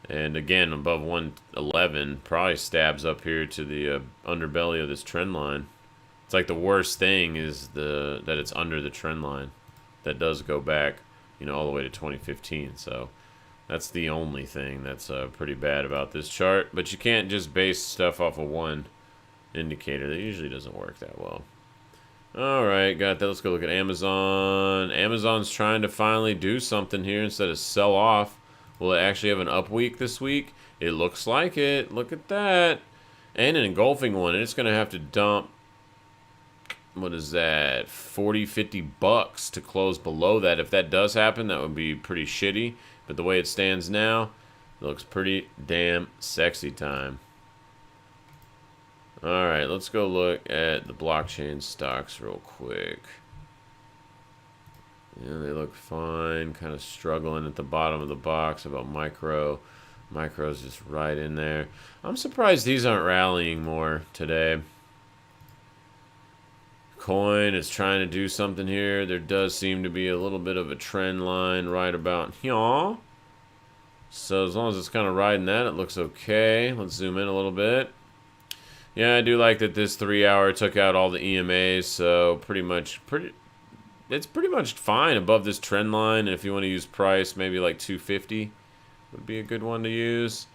And again, above 111, probably stabs up here to the underbelly of this trend line. It's like the worst thing is that it's under the trend line. That does go back, you know, all the way to 2015. So that's the only thing that's pretty bad about this chart. But you can't just base stuff off of one indicator. That usually doesn't work that well. All right, got that. Let's go look at Amazon. Amazon's trying to finally do something here instead of sell off. Will it actually have an up week this week? It looks like it. Look at that. And an engulfing one. And it's going to have to dump, what is that, 40, 50 bucks to close below that. If that does happen, that would be pretty shitty. But the way it stands now, it looks pretty damn sexy time. All right, let's go look at the blockchain stocks real quick. Yeah, they look fine. Kind of struggling at the bottom of the box about micro. Micro's just right in there. I'm surprised these aren't rallying more today. Coin is trying to do something here. There does seem to be a little bit of a trend line right about here. So as long as it's kind of riding that, it looks okay. Let's zoom in a little bit. Yeah, I do like that this 3 hour took out all the EMAs, so it's pretty much fine above this trend line. And if you want to use price, maybe like 250 would be a good one to use.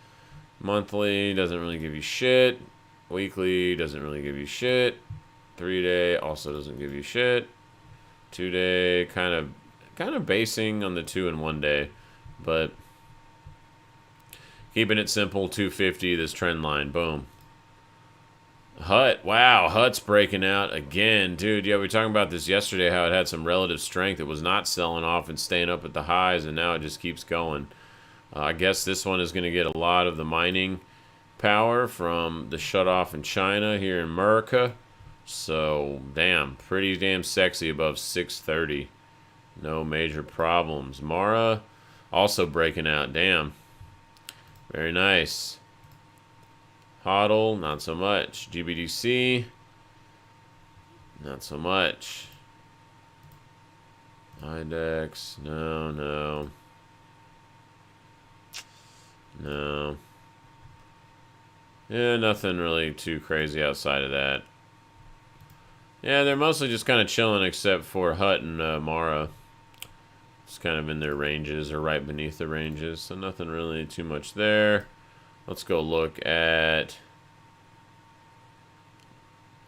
Monthly doesn't really give you shit. Weekly doesn't really give you shit. 3-day also doesn't give you shit. 2-day kind of basing on the 2 and 1 day, but keeping it simple. 250 this trend line. Boom. Hut, wow, Hut's breaking out again. Dude, yeah, we were talking about this yesterday, how it had some relative strength. It was not selling off and staying up at the highs, and now it just keeps going. I guess this one is going to get a lot of the mining power from the shutoff in China here in America. So, damn, pretty damn sexy above 630. No major problems. Mara also breaking out. Damn. Very nice. HODL, not so much. GBDC, not so much. IDEX, no. Yeah, nothing really too crazy outside of that. Yeah, they're mostly just kind of chilling except for Hut and Mara. It's kind of in their ranges or right beneath the ranges, so nothing really too much there. Let's go look at...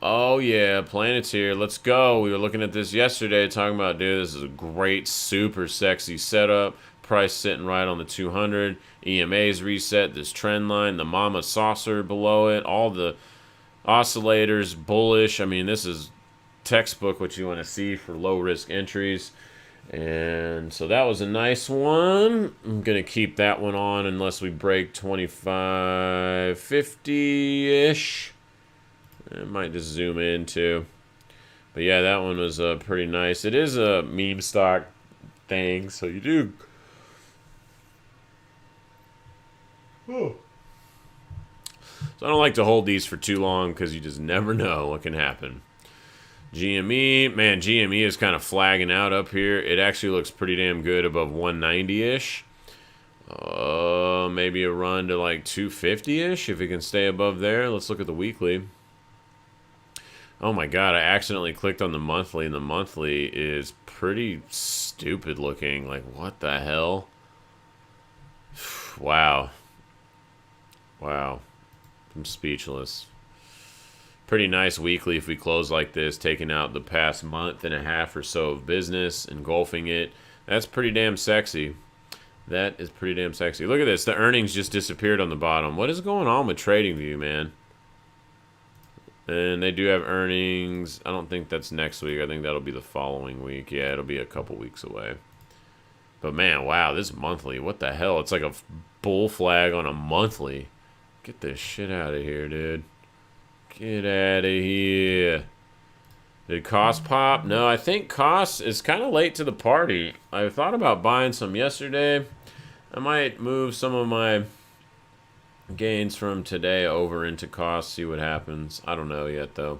Oh, yeah, Planeteer. Let's go. We were looking at this yesterday, talking about, dude, this is a great, super sexy setup. Price sitting right on the 200. EMA's reset. This trend line. The Mama Saucer below it. All the oscillators bullish. I mean, this is textbook what you want to see for low-risk entries. And so that was a nice one. I'm going to keep that one on unless we break 25.50-ish. I might just zoom in too. But yeah, that one was pretty nice. It is a meme stock thing, so you do... Oh. So I don't like to hold these for too long because you just never know what can happen. GME, man, GME is kind of flagging out up here. It actually looks pretty damn good above 190-ish. Maybe a run to like 250-ish if it can stay above there. Let's look at the weekly. Oh my god, I accidentally clicked on the monthly, and the monthly is pretty stupid looking. Like, what the hell? Wow. Wow. I'm speechless. Pretty nice weekly if we close like this, taking out the past month and a half or so of business, engulfing it. That's pretty damn sexy. That is pretty damn sexy. Look at this. The earnings just disappeared on the bottom. What is going on with TradingView, man? And they do have earnings. I don't think that's next week. I think that'll be the following week. Yeah, it'll be a couple weeks away. But man, wow, this monthly. What the hell? It's like a bull flag on a monthly. Get this shit out of here, dude. Get out of here. Did cost pop? No, I think cost is kind of late to the party. I thought about buying some yesterday. I might move some of my gains from today over into cost, see what happens. I don't know yet, though.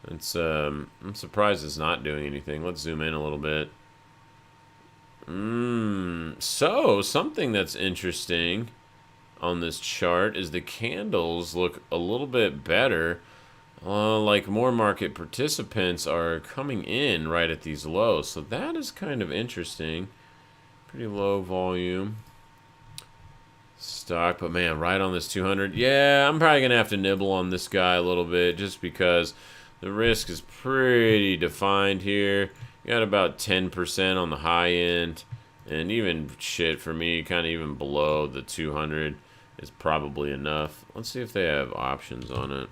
It's I'm surprised it's not doing anything. Let's zoom in a little bit. So, something that's interesting on this chart is the candles look a little bit better. Like more market participants are coming in right at these lows. So that is kind of interesting. Pretty low volume stock, but man, right on this 200. Yeah, I'm probably gonna have to nibble on this guy a little bit just because the risk is pretty defined here. You got about 10% on the high end, and even shit for me, kind of even below the 200 is probably enough. Let's see if they have options on it.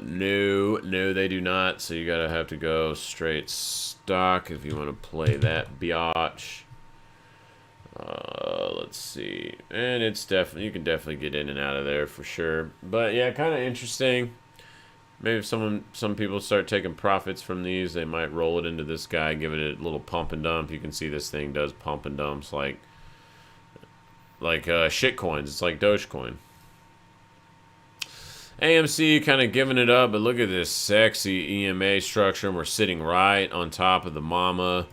No, they do not. So you gotta have to go straight stock if you want to play that biatch. Let's see, and it's definitely, you can definitely get in and out of there for sure. But yeah, kind of interesting. Maybe if some people start taking profits from these, they might roll it into this guy, give it a little pump and dump. You can see this thing does pump and dumps like shit coins. It's like Dogecoin. AMC kind of giving it up, but look at this sexy EMA structure. And we're sitting right on top of the mama.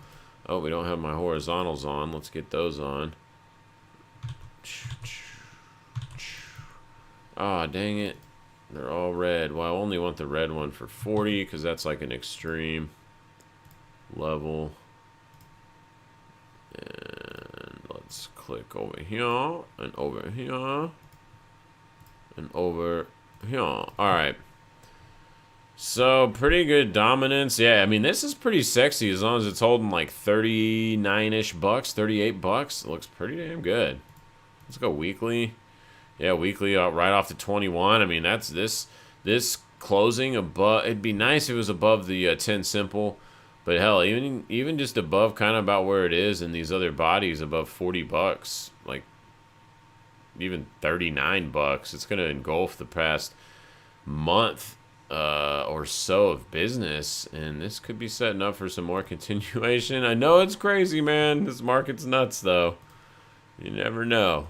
Oh, we don't have my horizontals on. Let's get those on. Ah, dang it. They're all red. Well, I only want the red one for 40 because that's like an extreme level. And let's click over here and over here and over here. All right. So, pretty good dominance. Yeah, I mean, this is pretty sexy as long as it's holding like 39-ish bucks, 38 bucks. It looks pretty damn good. Let's go weekly. Yeah, weekly right off the 21. I mean, that's this closing above. It'd be nice if it was above the 10 simple. But hell, even just above kind of about where it is in these other bodies, above 40 bucks, like even 39 bucks, it's going to engulf the past month or so of business, and this could be setting up for some more continuation. I know it's crazy, man. This market's nuts, though. You never know.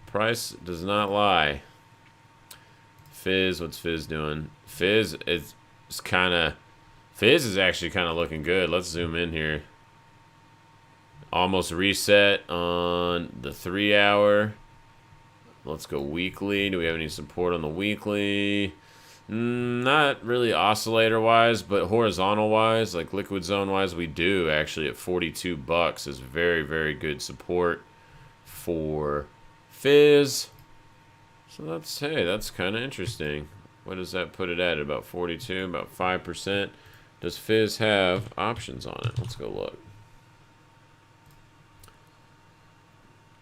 Price does not lie. Fizz, what's Fizz doing? Fizz is actually kind of looking good. Let's zoom in here. Almost reset on the 3 hour. Let's go weekly. Do we have any support on the weekly? Not really oscillator-wise, but horizontal-wise, like liquid zone-wise, we do actually at 42 bucks is very, very good support for Fizz. So that's, hey, that's kind of interesting. What does that put it at? About 42, about 5%. Does Fizz have options on it? Let's go look.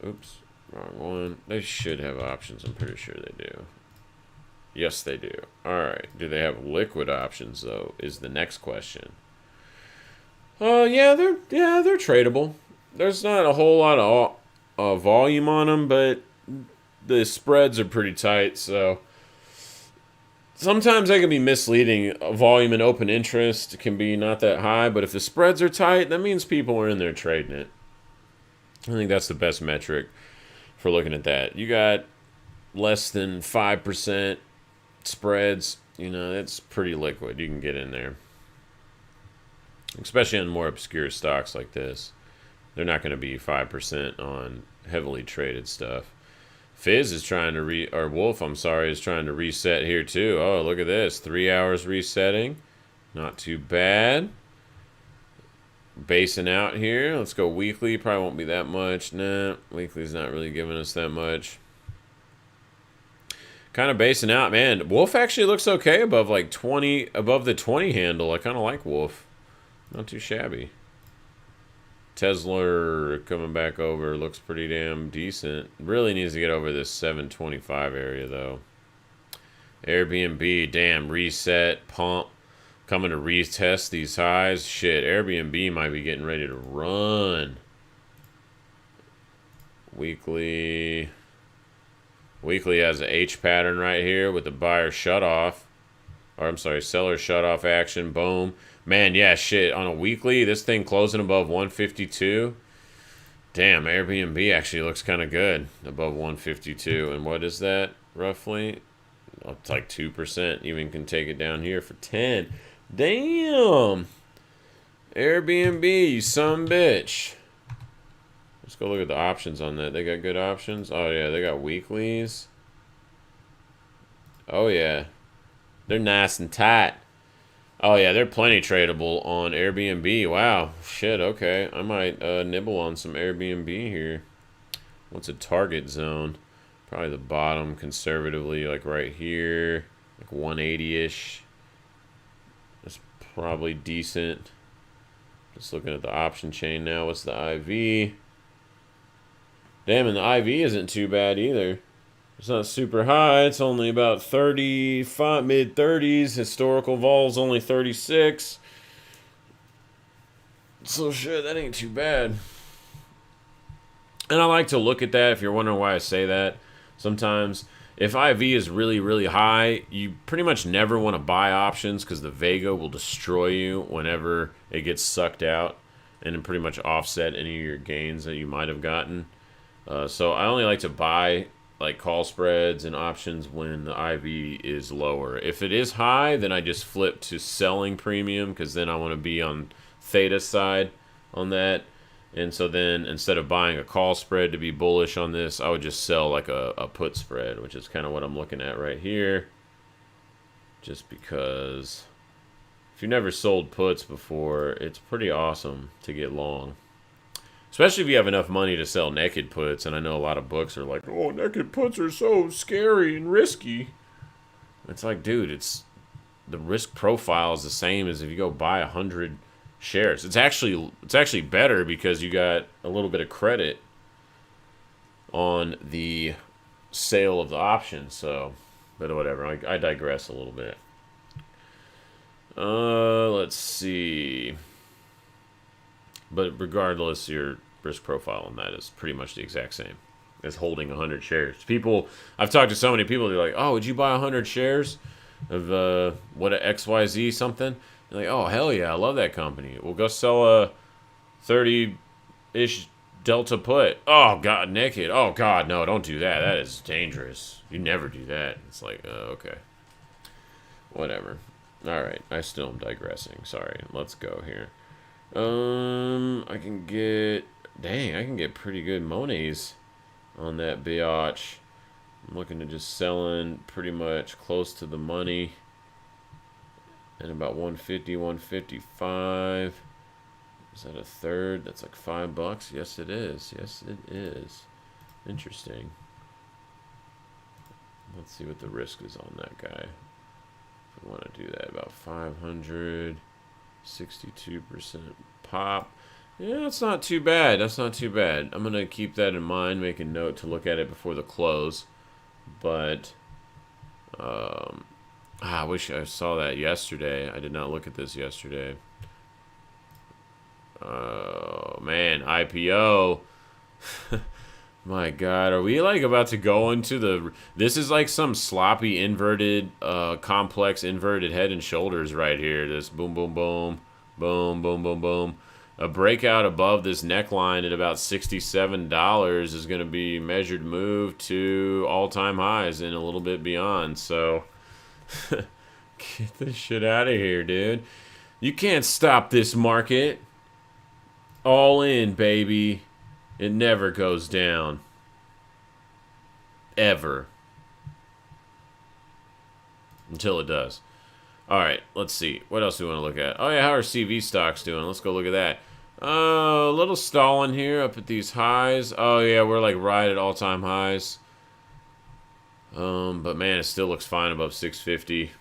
Oops, wrong one. They should have options. I'm pretty sure they do. Yes, they do. All right. Do they have liquid options though? Is the next question. Yeah, they're tradable. There's not a whole lot of volume on them, but the spreads are pretty tight. So sometimes they can be misleading. Volume and open interest can be not that high, but if the spreads are tight, that means people are in there trading it. I think that's the best metric for looking at that. You got less than 5% spreads, you know, it's pretty liquid. You can get in there. Especially on more obscure stocks like this. They're not going to be 5% on heavily traded stuff. Fizz is trying to Wolf, I'm sorry, is trying to reset here too. Oh, look at this. 3 hours resetting. Not too bad. Basing out here. Let's go weekly. Probably won't be that much. Nah, weekly's not really giving us that much. Kind of basing out, man. Wolf actually looks okay above like 20, above the 20 handle. I kind of like Wolf. Not too shabby. Tesla coming back over. Looks pretty damn decent. Really needs to get over this 725 area, though. Airbnb, damn, reset, pump. Coming to retest these highs. Shit, Airbnb might be getting ready to run. Weekly. Weekly has an H pattern right here with the buyer shut off. Or I'm sorry, seller shut off action. Boom. Man, yeah, shit. On a weekly, this thing closing above 152. Damn, Airbnb actually looks kind of good above 152. And what is that, roughly? It's like 2%. Even can take it down here for 10. Damn. Airbnb, you son of a bitch. Let's go look at the options on that. They got good options. Oh yeah, they got weeklies. Oh yeah, they're nice and tight. Oh yeah, they're plenty tradable on Airbnb. Wow, shit. Okay, I might nibble on some Airbnb here. What's a target zone? Probably the bottom, conservatively, like right here, like 180-ish. That's probably decent. Just looking at the option chain now. What's the IV? Damn, and the IV isn't too bad either. It's not super high. It's only about 35, mid-30s. Historical vol's only 36. So shit, that ain't too bad. And I like to look at that, if you're wondering why I say that. Sometimes, if IV is really, really high, you pretty much never want to buy options because the Vega will destroy you whenever it gets sucked out and pretty much offset any of your gains that you might have gotten. So I only like to buy like call spreads and options when the IV is lower. If it is high, then I just flip to selling premium because then I want to be on theta side on that. And so then instead of buying a call spread to be bullish on this, I would just sell like a put spread, which is kind of what I'm looking at right here. Just because if you never sold puts before, it's pretty awesome to get long. Especially if you have enough money to sell naked puts. And I know a lot of books are like, oh, naked puts are so scary and risky. It's like, dude, it's the risk profile is the same as if you go buy 100 shares. It's actually better because you got a little bit of credit on the sale of the option. So, but whatever. I digress a little bit. Let's see. But regardless, your risk profile on that is pretty much the exact same as holding 100 shares. People, I've talked to so many people, they're like, oh, would you buy 100 shares of what a XYZ something? They're like, oh, hell yeah, I love that company. We'll go sell a 30-ish Delta put. Oh, God, naked. Oh, God, no, don't do that. That is dangerous. You never do that. It's like, okay. Whatever. All right, I still am digressing. Sorry, let's go here. I can get pretty good monies on that biatch. I'm looking to just selling pretty much close to the money and about 150, 155. Is that a third? That's like $5. Yes, it is. Yes, it is. Interesting. Let's see what the risk is on that guy. If we want to do that, about 500. 62% pop. Yeah, that's not too bad. That's not too bad. I'm going to keep that in mind, make a note to look at it before the close. But, I wish I saw that yesterday. I did not look at this yesterday. Oh, man, IPO. My God, are we like about to go into the... This is like some sloppy inverted, complex inverted head and shoulders right here. This boom, boom, boom, boom, boom, boom, boom. A breakout above this neckline at about $67 is going to be measured move to all-time highs and a little bit beyond. So, get this shit out of here, dude. You can't stop this market. All in, baby. It never goes down. Ever. Until it does. Alright, let's see. What else do we want to look at? Oh yeah, how are CV stocks doing? Let's go look at that. A little stalling here up at these highs. Oh yeah, we're like right at all-time highs. But man, it still looks fine above 650.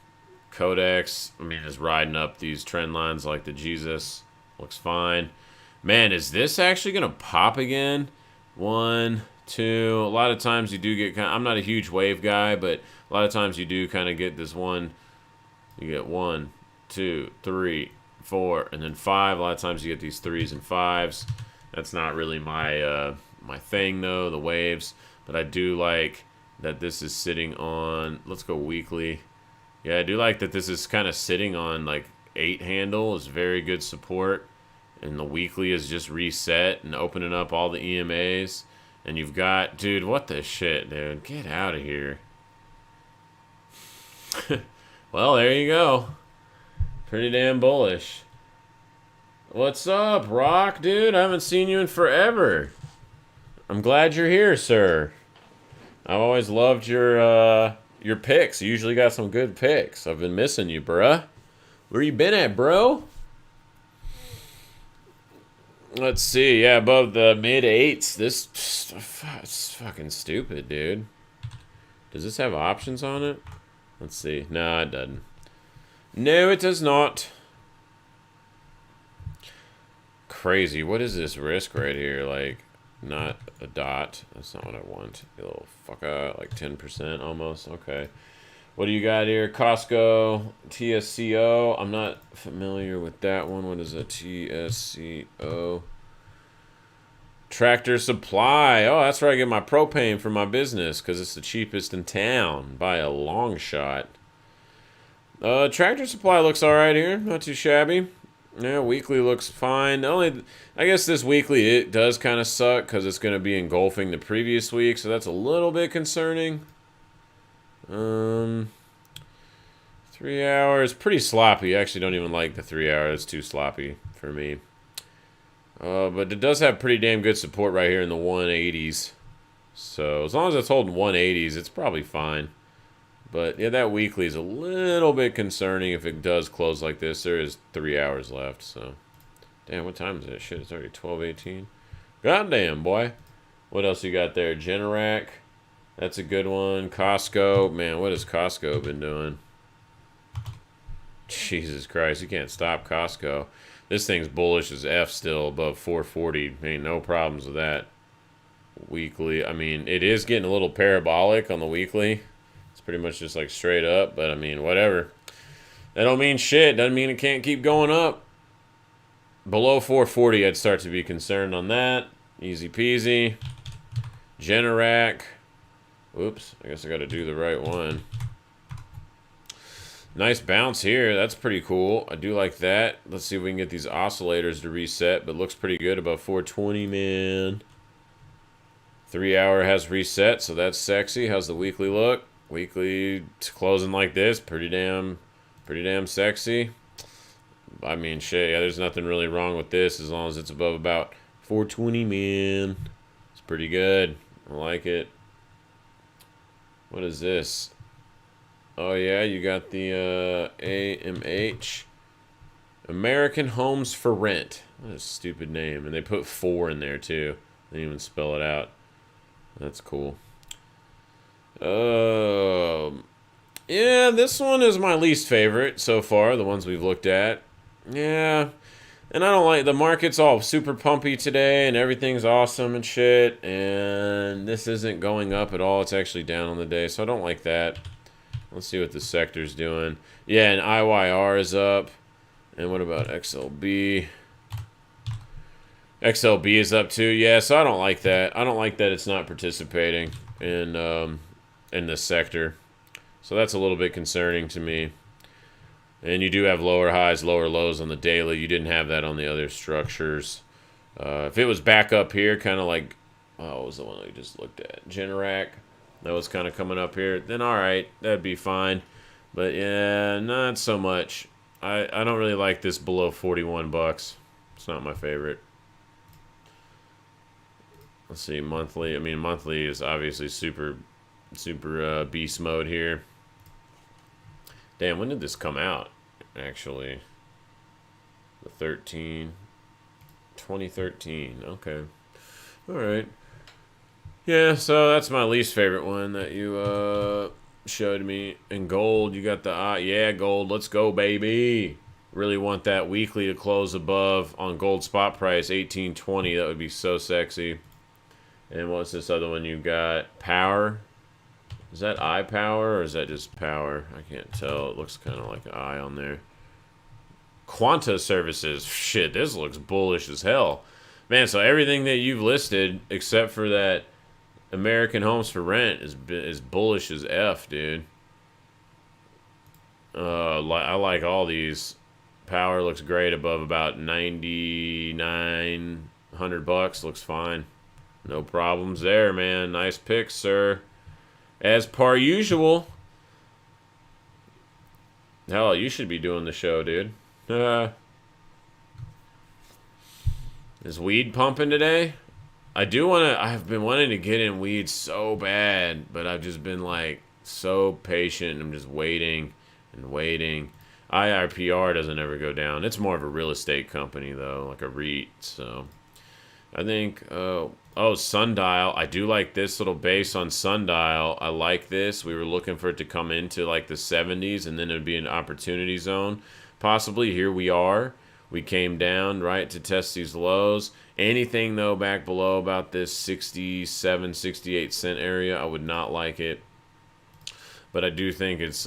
Codex, I mean, is riding up these trend lines like the Jesus. Looks fine. Man, is this actually going to pop again? 1, 2. A lot of times you do get kind of... I'm not a huge wave guy, but a lot of times you do kind of get this one. You get 1, 2, 3, 4, and then 5. A lot of times you get these 3s and 5s. That's not really my my thing, though, the waves. But I do like that this is sitting on... Let's go weekly. Yeah, I do like that this is kind of sitting on, like, 8 handle. It's very good support. And the weekly is just reset and opening up all the EMAs. And you've got... Dude, what the shit, dude? Get out of here. Well, there you go. Pretty damn bullish. What's up, Rock, dude? I haven't seen you in forever. I'm glad you're here, sir. I've always loved your picks. You usually got some good picks. I've been missing you, bruh. Where you been at, bro? Let's see. Yeah, above the mid eights. This it's fucking stupid, dude. Does this have options on it? Let's see. No, it doesn't. No, it does not. Crazy. What is this risk right here? Like, not a dot. That's not what I want. A little fucker. Like 10% almost. Okay. What do you got here? Costco, TSCO. I'm not familiar with that one. What is a TSCO? Tractor Supply. Oh, that's where I get my propane for my business because it's the cheapest in town by a long shot. Tractor Supply looks all right here. Not too shabby. Yeah, weekly looks fine. Only, I guess this weekly it does kind of suck because it's going to be engulfing the previous week, so that's a little bit concerning. 3 hours, pretty sloppy. I actually don't even like the 3 hours. It's too sloppy for me. But it does have pretty damn good support right here in the 180s. So as long as it's holding 180s, it's probably fine. But yeah, that weekly is a little bit concerning if it does close like this. There is 3 hours left, so. Damn, what time is it? Shit, it's already 12:18. Goddamn, boy. What else you got there? Generac. That's a good one. Costco. Man, what has Costco been doing? Jesus Christ, you can't stop Costco. This thing's bullish as F still above 440. Ain't no problems with that. Weekly. I mean, it is getting a little parabolic on the weekly. It's pretty much just like straight up, but I mean, whatever. That don't mean shit. Doesn't mean it can't keep going up. Below 440, I'd start to be concerned on that. Easy peasy. Generac. Oops, I guess I got to do the right one. Nice bounce here. That's pretty cool. I do like that. Let's see if we can get these oscillators to reset, but looks pretty good above 420, man. 3 hour has reset, so that's sexy. How's the weekly look? Weekly closing like this, pretty damn sexy. I mean, shit, yeah, there's nothing really wrong with this as long as it's above about 420, man. It's pretty good. I like it. What is this? Oh, yeah, you got the AMH. American Homes for Rent. What a stupid name. And they put 4 in there, too. They didn't even spell it out. That's cool. Yeah, this one is my least favorite so far, the ones we've looked at. Yeah, and I don't like, the market's all super pumpy today, and everything's awesome and shit, and this isn't going up at all. It's actually down on the day, so I don't like that. Let's see what the sector's doing. Yeah, and IYR is up. And what about XLB? XLB is up too. Yeah, so I don't like that. I don't like that it's not participating in this sector. So that's a little bit concerning to me. And you do have lower highs, lower lows on the daily. You didn't have that on the other structures. If it was back up here, kind of like, what was the one we just looked at? Generac. That was kind of coming up here. Then all right, that'd be fine. But yeah, not so much. I don't really like this below 41 bucks. It's not my favorite. Let's see, monthly. I mean, monthly is obviously super beast mode here. Damn, when did this come out? Actually, the 2013. Okay. All right. Yeah, so that's my least favorite one that you showed me. In gold, you got the yeah, gold. Let's go, baby. Really want that weekly to close above on gold spot price 1820. That would be so sexy. And what's this other one you got? Power. Is that eye power or is that just power? I can't tell. It looks kind of like an eye on there. Quanta Services. Shit, this looks bullish as hell. Man, so everything that you've listed except for that American Homes for Rent is bullish as F, dude. I like all these. Power looks great above about 9,900 bucks. Looks fine. No problems there, man. Nice pick, sir. As per usual. Hell, you should be doing the show, dude. Is weed pumping today? I've been wanting to get in weed so bad, but I've just been like so patient. I'm just waiting and waiting. IRPR doesn't ever go down. It's more of a real estate company though, like a REIT. So I think, Sundial. I do like this little base on Sundial. I like this. We were looking for it to come into like the 70s and then it would be an opportunity zone. Possibly here we are. We came down, right, to test these lows. Anything, though, back below about this 67, 68 cent area, I would not like it. But I do think it's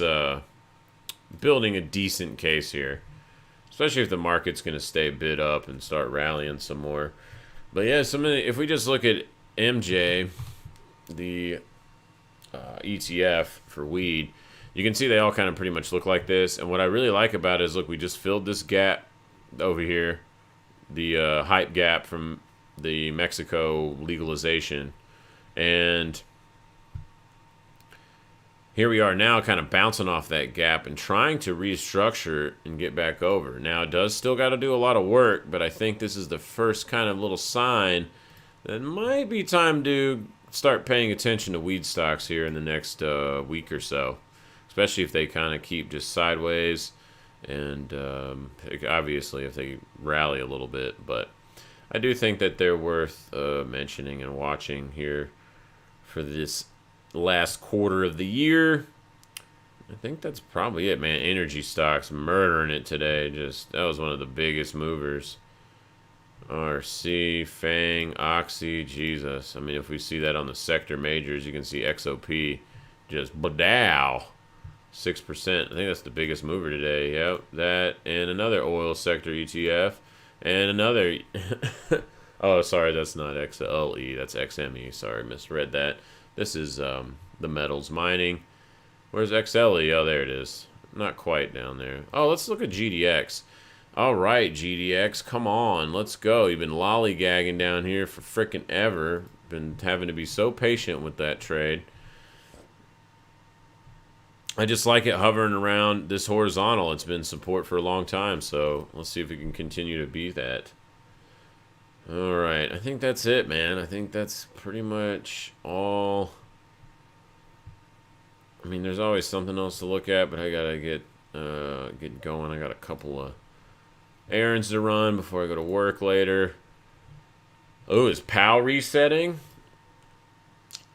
building a decent case here. Especially if the market's going to stay bid up and start rallying some more. But yeah, if we just look at MJ, the ETF for weed, you can see they all kind of pretty much look like this. And what I really like about it is, look, we just filled this gap over here, the hype gap from the Mexico legalization. And here we are now kind of bouncing off that gap and trying to restructure and get back over. Now, it does still got to do a lot of work, but I think this is the first kind of little sign that it might be time to start paying attention to weed stocks here in the next week or so, especially if they kind of keep just sideways and obviously if they rally a little bit. But I do think that they're worth mentioning and watching here for this last quarter of the year. I think that's probably it, man. Energy stocks murdering it today. That was one of the biggest movers. RC, Fang, Oxy, Jesus. I mean, if we see that on the sector majors, you can see XOP just badow. 6%. I think that's the biggest mover today. Yep, that and another oil sector ETF and another. Oh, sorry, that's not XLE. That's XME. Sorry, misread that. This is the metals mining. Where's XLE? Oh, there it is. Not quite down there. Oh, let's look at GDX. All right, GDX, come on, let's go. You've been lollygagging down here for frickin' ever. Been having to be so patient with that trade. I just like it hovering around this horizontal. It's been support for a long time, so let's see if we can continue to be that. All right, I think that's it, man. I think that's pretty much all. I mean, there's always something else to look at, but I gotta get going. I got a couple of errands to run before I go to work later. Oh, is POW resetting?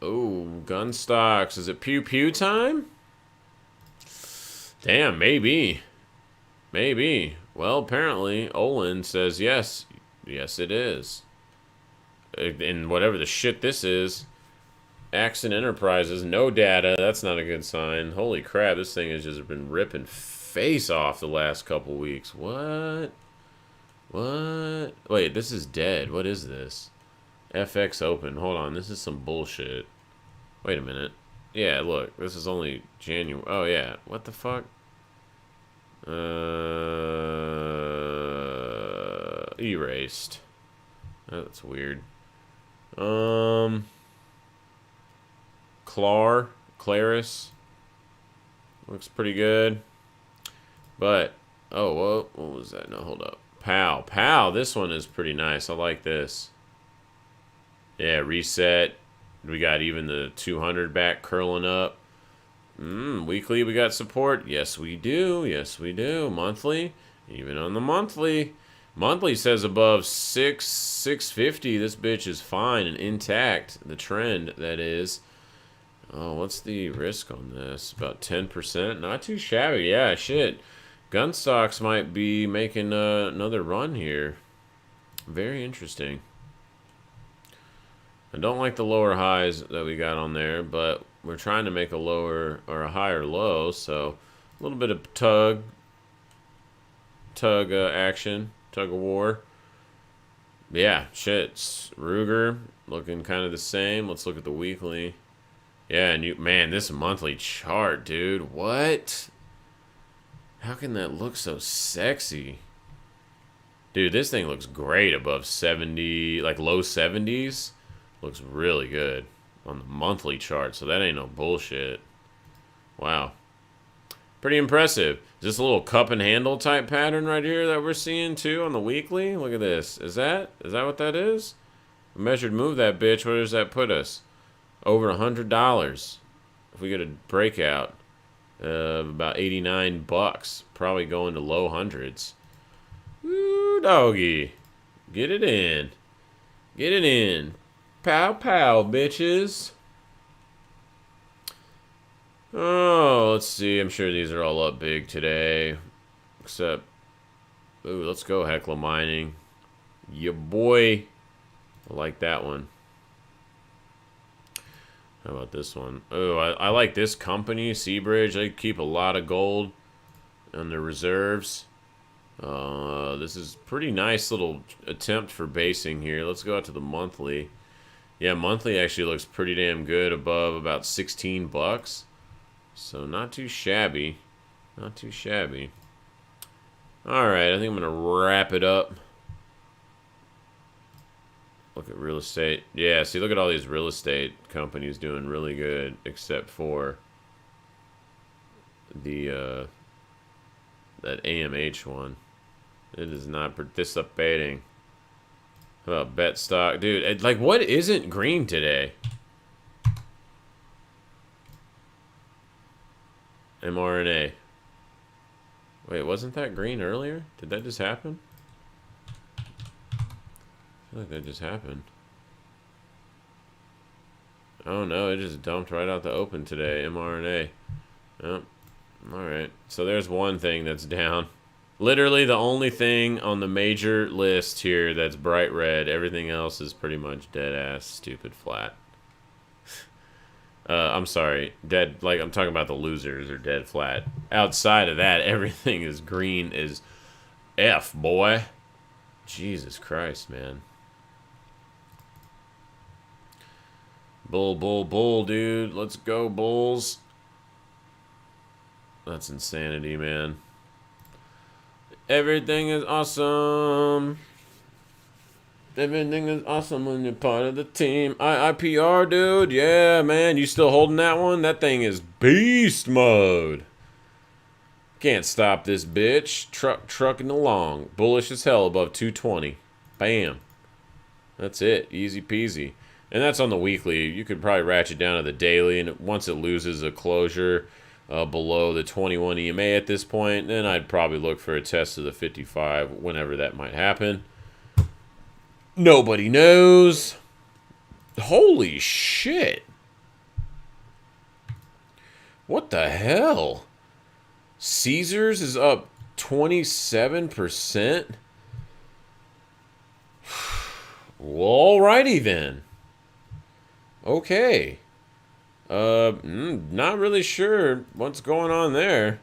Oh, gun stocks. Is it pew pew time? Damn, maybe. Maybe. Well, apparently, Olin says yes. Yes, it is. And whatever the shit this is, Axon Enterprises, no data. That's not a good sign. Holy crap, this thing has just been ripping face off the last couple weeks. What? What? Wait, this is dead. What is this? FX open. Hold on, this is some bullshit. Wait a minute. Yeah, look, this is only January. Oh, yeah. What the fuck? Erased. That's weird. Claris. Looks pretty good. But, oh, what was that? No, hold up. POW. This one is pretty nice. I like this. Yeah, reset. We got even the 200 back curling up. Weekly, we got support. Yes, we do. Yes, we do. Monthly, even on the monthly. Monthly says above 650. This bitch is fine and intact. The trend, that is. Oh, what's the risk on this? About 10%. Not too shabby. Yeah, shit. Gun stocks might be making another run here. Very interesting. I don't like the lower highs that we got on there, but we're trying to make a lower or a higher low, so a little bit of tug action, tug of war. Yeah, shit. Ruger looking kind of the same. Let's look at the weekly. Yeah, and man, this monthly chart, dude. What? How can that look so sexy? Dude, this thing looks great above 70, like low 70s. Looks really good on the monthly chart, so that ain't no bullshit. Wow. Pretty impressive. Is this a little cup and handle type pattern right here that we're seeing too on the weekly? Look at this. Is that what that is? Measured move that bitch. Where does that put us? Over $100. If we get a breakout, about 89 bucks. Probably going to low hundreds. Woo, doggy. Get it in. Get it in. Pow, pow, bitches. Oh, let's see. I'm sure these are all up big today. Except, ooh, let's go Hecla Mining. Ya boy. I like that one. How about this one? Oh, I like this company, Seabridge. They keep a lot of gold on their reserves. This is pretty nice little attempt for basing here. Let's go out to the monthly. Yeah, monthly actually looks pretty damn good, above about 16 bucks. So not too shabby. Not too shabby. Alright, I think I'm going to wrap it up. Look at real estate. Yeah, see, look at all these real estate companies doing really good, except for the that AMH one. It is not participating. How about bet stock? Dude, like, what isn't green today? mRNA. Wait, wasn't that green earlier? Did that just happen? I feel like that just happened. Oh no, it just dumped right out the open today. mRNA. Oh, alright. So there's one thing that's down. Literally the only thing on the major list here that's bright red. Everything else is pretty much dead ass, stupid flat. I'm sorry. Dead, like, I'm talking about the losers are dead flat. Outside of that, everything is green as F, boy. Jesus Christ, man. Bull, bull, bull, dude. Let's go, bulls. That's insanity, man. Everything is awesome. Everything is awesome when you're part of the team. IIPR, dude. Yeah, man. You still holding that one? That thing is beast mode. Can't stop this bitch. Trucking along. Bullish as hell above 220. Bam. That's it. Easy peasy. And that's on the weekly. You could probably ratchet down to the daily, and once it loses a closure below the 21 EMA at this point, then I'd probably look for a test of the 55 whenever that might happen. Nobody knows. Holy shit. What the hell? Caesars is up 27%? Well, alrighty then. Okay. Not really sure what's going on there.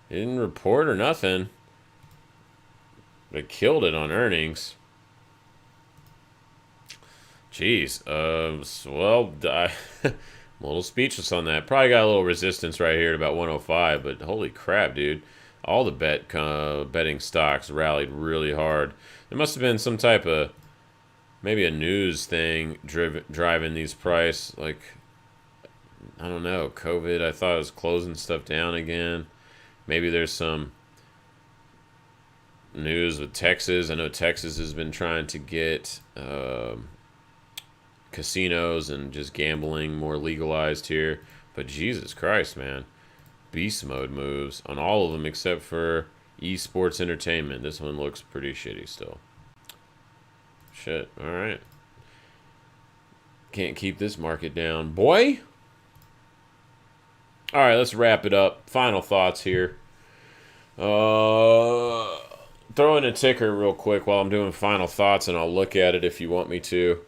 They didn't report or nothing. They killed it on earnings. Jeez. Well, I'm a little speechless on that. Probably got a little resistance right here at about 105, but holy crap, dude. All the betting stocks rallied really hard. There must have been some type of, maybe a news thing driving these price, like, I don't know, COVID. I thought it was closing stuff down again. Maybe there's some news with Texas. I know Texas has been trying to get casinos and just gambling more legalized here. But Jesus Christ, man. Beast mode moves on all of them except for esports entertainment. This one looks pretty shitty still. Shit, alright. Can't keep this market down, boy. Alright, let's wrap it up. Final thoughts here. Throw in a ticker real quick while I'm doing final thoughts, and I'll look at it if you want me to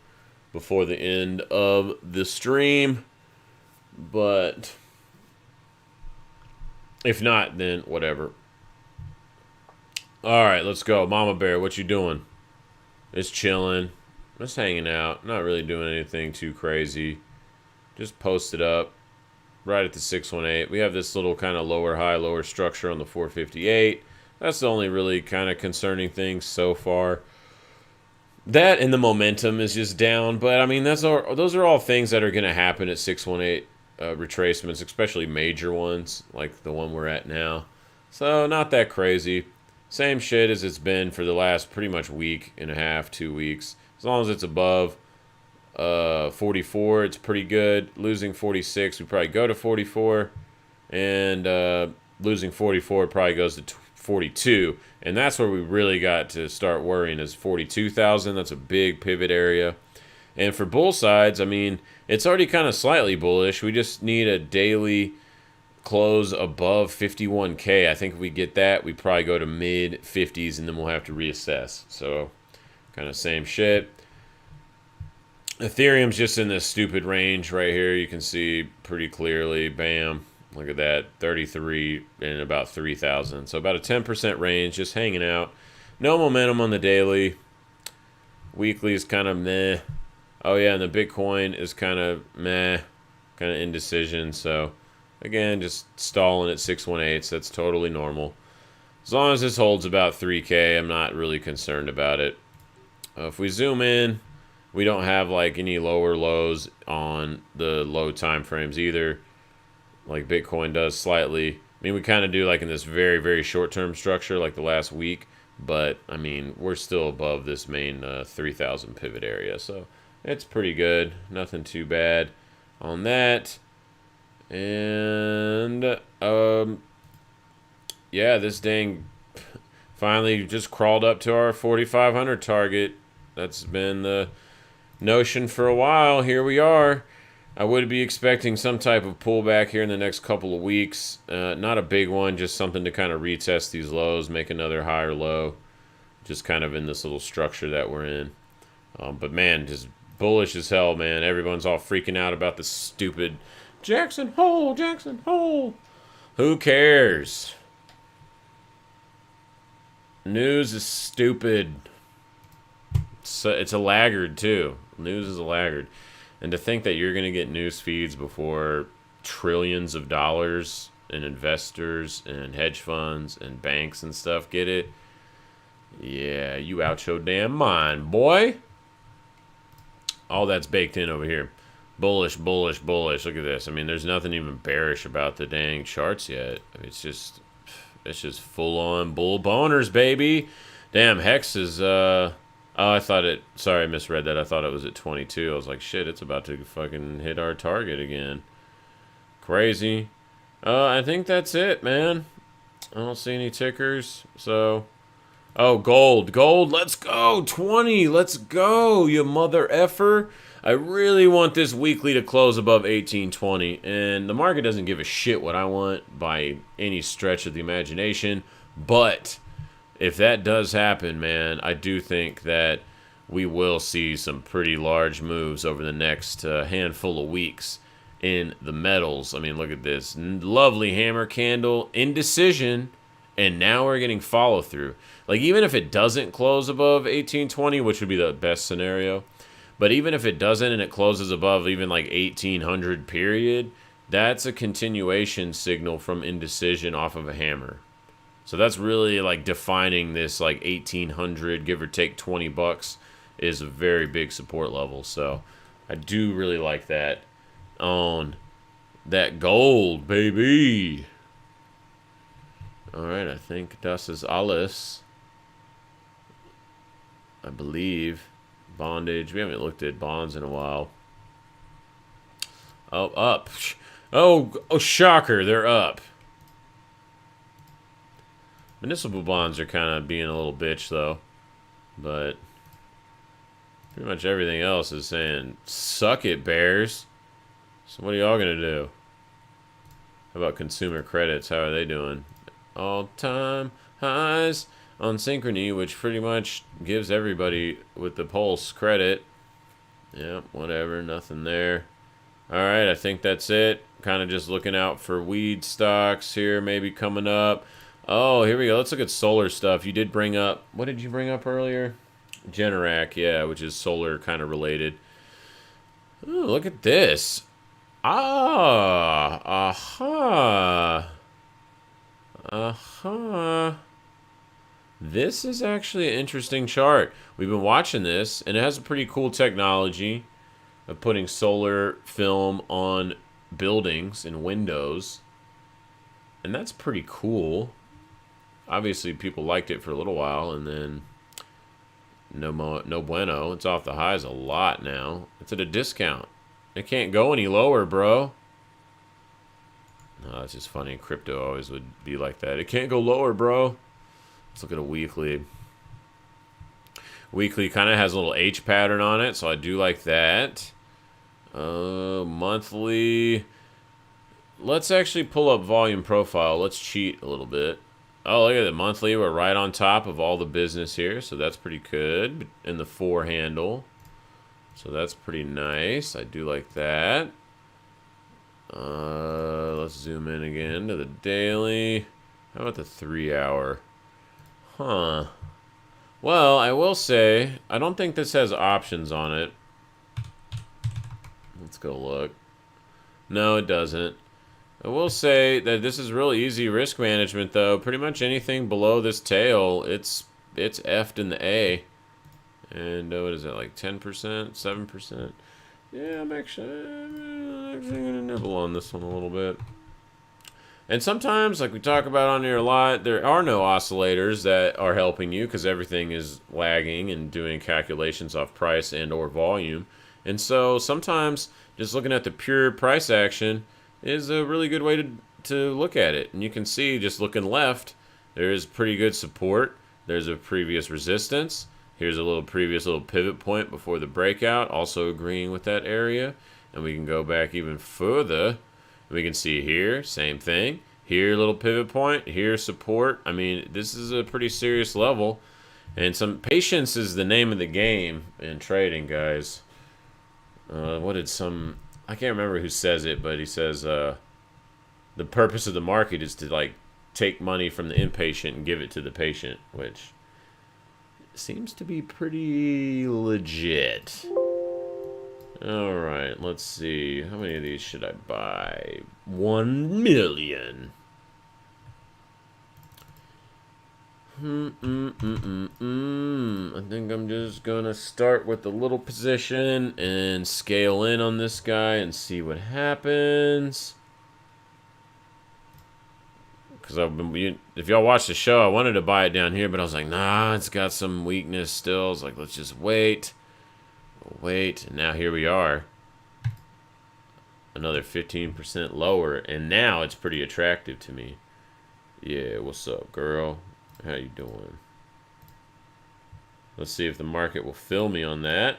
before the end of the stream. But if not, then whatever. Alright, let's go. Mama Bear, what you doing? Just chilling. Just hanging out. Not really doing anything too crazy. Just posted up right at the 618. We have this little kind of lower high, lower structure on the 458. That's the only really kind of concerning thing so far. That and the momentum is just down. But, I mean, those are all things that are going to happen at 618 retracements, especially major ones like the one we're at now. So, not that crazy. Same shit as it's been for the last pretty much week and a half, 2 weeks. As long as it's above 44, it's pretty good. Losing 46, we probably go to 44. And losing 44 probably goes to 42. And that's where we really got to start worrying is 42,000. That's a big pivot area. And for bull sides, I mean, it's already kind of slightly bullish. We just need a daily close above 51K. I think if we get that, we probably go to mid 50s and then we'll have to reassess. So kind of same shit. Ethereum's just in this stupid range right here. You can see pretty clearly. Bam. Look at that. 33 and about 3,000. So about a 10% range, just hanging out. No momentum on the daily. Weekly is kind of meh. Oh, yeah, and the Bitcoin is kind of meh. Kind of indecision. So, again, just stalling at 618. So that's totally normal. As long as this holds about 3K, I'm not really concerned about it. If we zoom in, we don't have like any lower lows on the low time frames either, like Bitcoin does slightly. I mean, we kind of do like in this very, very short-term structure like the last week, but I mean, we're still above this main 3,000 pivot area, so it's pretty good. Nothing too bad on that. And yeah, this dang finally just crawled up to our 4,500 target. That's been the notion for a while. Here we are. I would be expecting some type of pullback here in the next couple of weeks. Not a big one, just something to kind of retest these lows, make another higher low, just kind of in this little structure that we're in. But man, just bullish as hell, man. Everyone's all freaking out about the stupid JackHoled, JackHoled. Who cares? News is stupid. It's a laggard too. News is a laggard. And to think that you're going to get news feeds before trillions of dollars and investors and hedge funds and banks and stuff get it. Yeah, you out your damn mind, boy. All that's baked in over here. Bullish, bullish, bullish. Look at this. I mean, there's nothing even bearish about the dang charts yet. I mean, it's just full-on bull boners, baby. Damn, Hex is, oh, I thought it, sorry, I misread that. I thought it was at 22. I was like, shit, it's about to fucking hit our target again. Crazy. I think that's it, man. I don't see any tickers, so. Oh, gold, let's go. 20, let's go, you mother effer. I really want this weekly to close above 1820, and the market doesn't give a shit what I want by any stretch of the imagination, but if that does happen, man, I do think that we will see some pretty large moves over the next handful of weeks in the metals. I mean, look at this. Lovely hammer candle, indecision, and now we're getting follow through. Like, even if it doesn't close above 1820, which would be the best scenario, but even if it doesn't and it closes above even like 1800 period, that's a continuation signal from indecision off of a hammer. So that's really like defining this like 1800, give or take 20 bucks is a very big support level. So I do really like that on that gold, baby. All right, I think das ist alles. I believe. Bondage. We haven't looked at bonds in a while. Oh, up. Oh, shocker. They're up. Municipal bonds are kind of being a little bitch, though. But pretty much everything else is saying, suck it, bears. So what are y'all going to do? How about consumer credits? How are they doing? All-time highs on Synchrony, which pretty much gives everybody with the pulse credit. Yeah, whatever. Nothing there. All right, I think that's it. Kind of just looking out for weed stocks here maybe coming up. Oh, here we go. Let's look at solar stuff. You did bring up, what did you bring up earlier? Generac, yeah, which is solar kind of related. Oh, look at this. Ah, aha. Aha. This is actually an interesting chart. We've been watching this, and it has a pretty cool technology of putting solar film on buildings and windows. And that's pretty cool. Obviously, people liked it for a little while, and then No bueno. It's off the highs a lot now. It's at a discount. It can't go any lower, bro. No, that's just funny. Crypto always would be like that. It can't go lower, bro. Let's look at a weekly. Weekly kind of has a little H pattern on it, so I do like that. Monthly. Let's actually pull up volume profile. Let's cheat a little bit. Oh, look at the monthly. We're right on top of all the business here, so that's pretty good. In the 4 handle. So that's pretty nice. I do like that. Let's zoom in again to the daily. How about the 3 hour? Huh. Well, I will say, I don't think this has options on it. Let's go look. No, it doesn't. I will say that this is really easy risk management, though. Pretty much anything below this tail, it's F'd in the A. And what is that, like 10%, 7%? Yeah, I'm actually going to nibble on this one a little bit. And sometimes, like we talk about on here a lot, there are no oscillators that are helping you because everything is lagging and doing calculations off price and or volume. And so sometimes just looking at the pure price action is a really good way to look at it. And you can see, just looking left, there is pretty good support. There's a previous resistance. Here's a previous little pivot point before the breakout, also agreeing with that area. And we can go back even further. We can see here, same thing. Here, little pivot point. Here, support. I mean, this is a pretty serious level. And some patience is the name of the game in trading, guys. I can't remember who says it, but he says the purpose of the market is to, like, take money from the impatient and give it to the patient, which seems to be pretty legit. All right, let's see. How many of these should I buy? 1 million. I think I'm just going to start with a little position and scale in on this guy and see what happens. Because if y'all watch the show, I wanted to buy it down here, but I was like, nah, it's got some weakness still. I was like, let's just wait. Wait, and now here we are. Another 15% lower, and now it's pretty attractive to me. Yeah, what's up, girl? How you doing? Let's see if the market will fill me on that.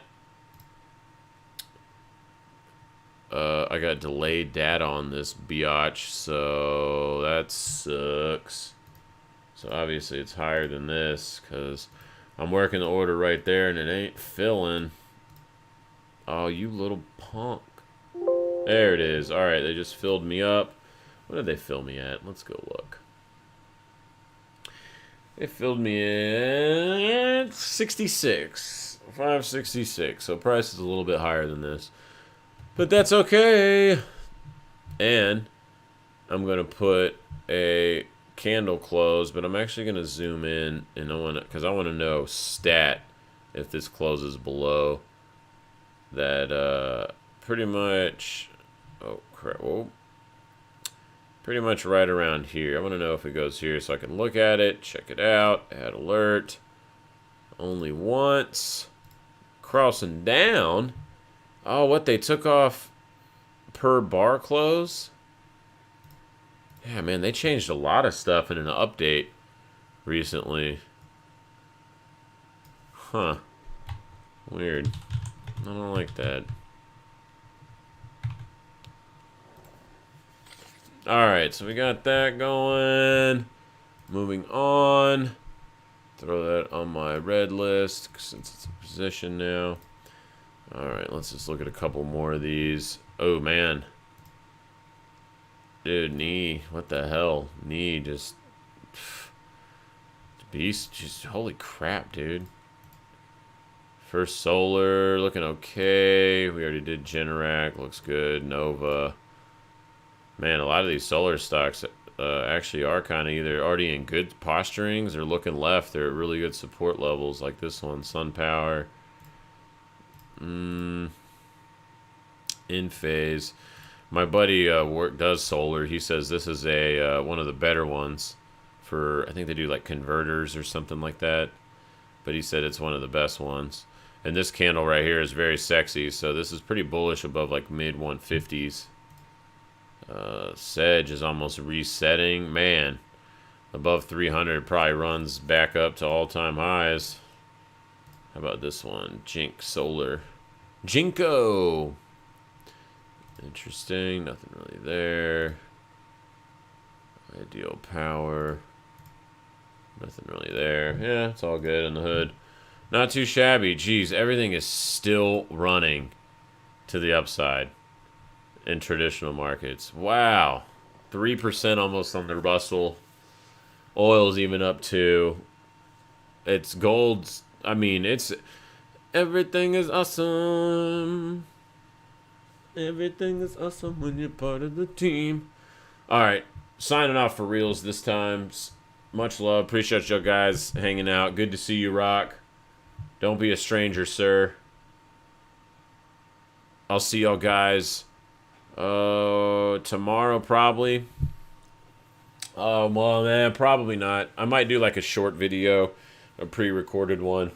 I got delayed data on this biatch, so that sucks. So obviously it's higher than this, because I'm working the order right there, and it ain't filling. Oh, you little punk. There it is. All right, they just filled me up. What did they fill me at? Let's go look. They filled me at 66. 566. So price is a little bit higher than this. But that's okay. And I'm going to put a candle close, but I'm actually going to zoom in, and because I want to know stat if this closes below that pretty much, oh crap, whoa, pretty much right around here. I want to know if it goes here so I can look at it, check it out, add alert, only once, crossing down. Oh, what, they took off per bar close? Yeah, man, they changed a lot of stuff in an update recently. Huh, weird. I don't like that. Alright, so we got that going. Moving on. Throw that on my red list since it's in position now. Alright, let's just look at a couple more of these. Oh, man. Dude, knee. What the hell? Knee just... Beast. Just holy crap, dude. First Solar, looking okay. We already did Generac, looks good. Nova. Man, a lot of these solar stocks actually are kind of either already in good posturings or looking left. They're at really good support levels, like this one, SunPower. In phase. My buddy does solar. He says this is a one of the better ones for, I think they do like converters or something like that. but he said it's one of the best ones. And this candle right here is very sexy, so this is pretty bullish above like mid 150s. Sedge is almost resetting. Man, above 300 probably runs back up to all-time highs. How about this one? Jink Solar. Jinko! Interesting. Nothing really there. Ideal Power. Nothing really there. Yeah, it's all good in the hood. Not too shabby. Geez, everything is still running to the upside in traditional markets. Wow. 3% almost on the Russell. Oil's even up to. It's gold's. I mean, it's. Everything is awesome. Everything is awesome when you're part of the team. Alright. Signing off for reals this time. Much love. Appreciate you guys hanging out. Good to see you, Rock. Don't be a stranger, sir. I'll see y'all guys tomorrow, probably. Oh, well, man, probably not. I might do like a short video, a pre-recorded one.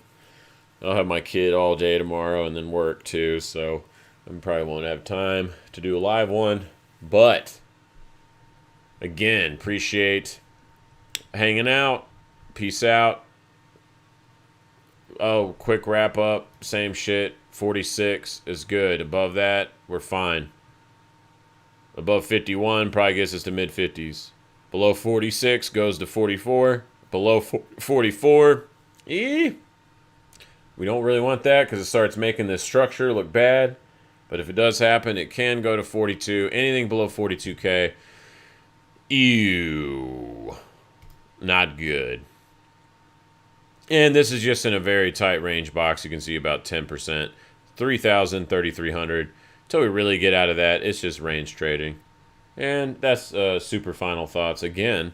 I'll have my kid all day tomorrow and then work too, so I probably won't have time to do a live one. But, again, appreciate hanging out. Peace out. Oh, quick wrap up. Same shit. 46 is good. Above that, we're fine. Above 51 probably gets us to mid-50s. Below 46 goes to 44. Below 44, we don't really want that because it starts making this structure look bad. But if it does happen, it can go to 42. Anything below 42K, ew. Not good. And this is just in a very tight range box. You can see about 10%. 3,000, 3,300. Until we really get out of that, it's just range trading. And that's super final thoughts. Again,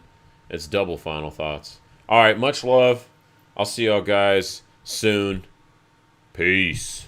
it's double final thoughts. All right, much love. I'll see y'all guys soon. Peace.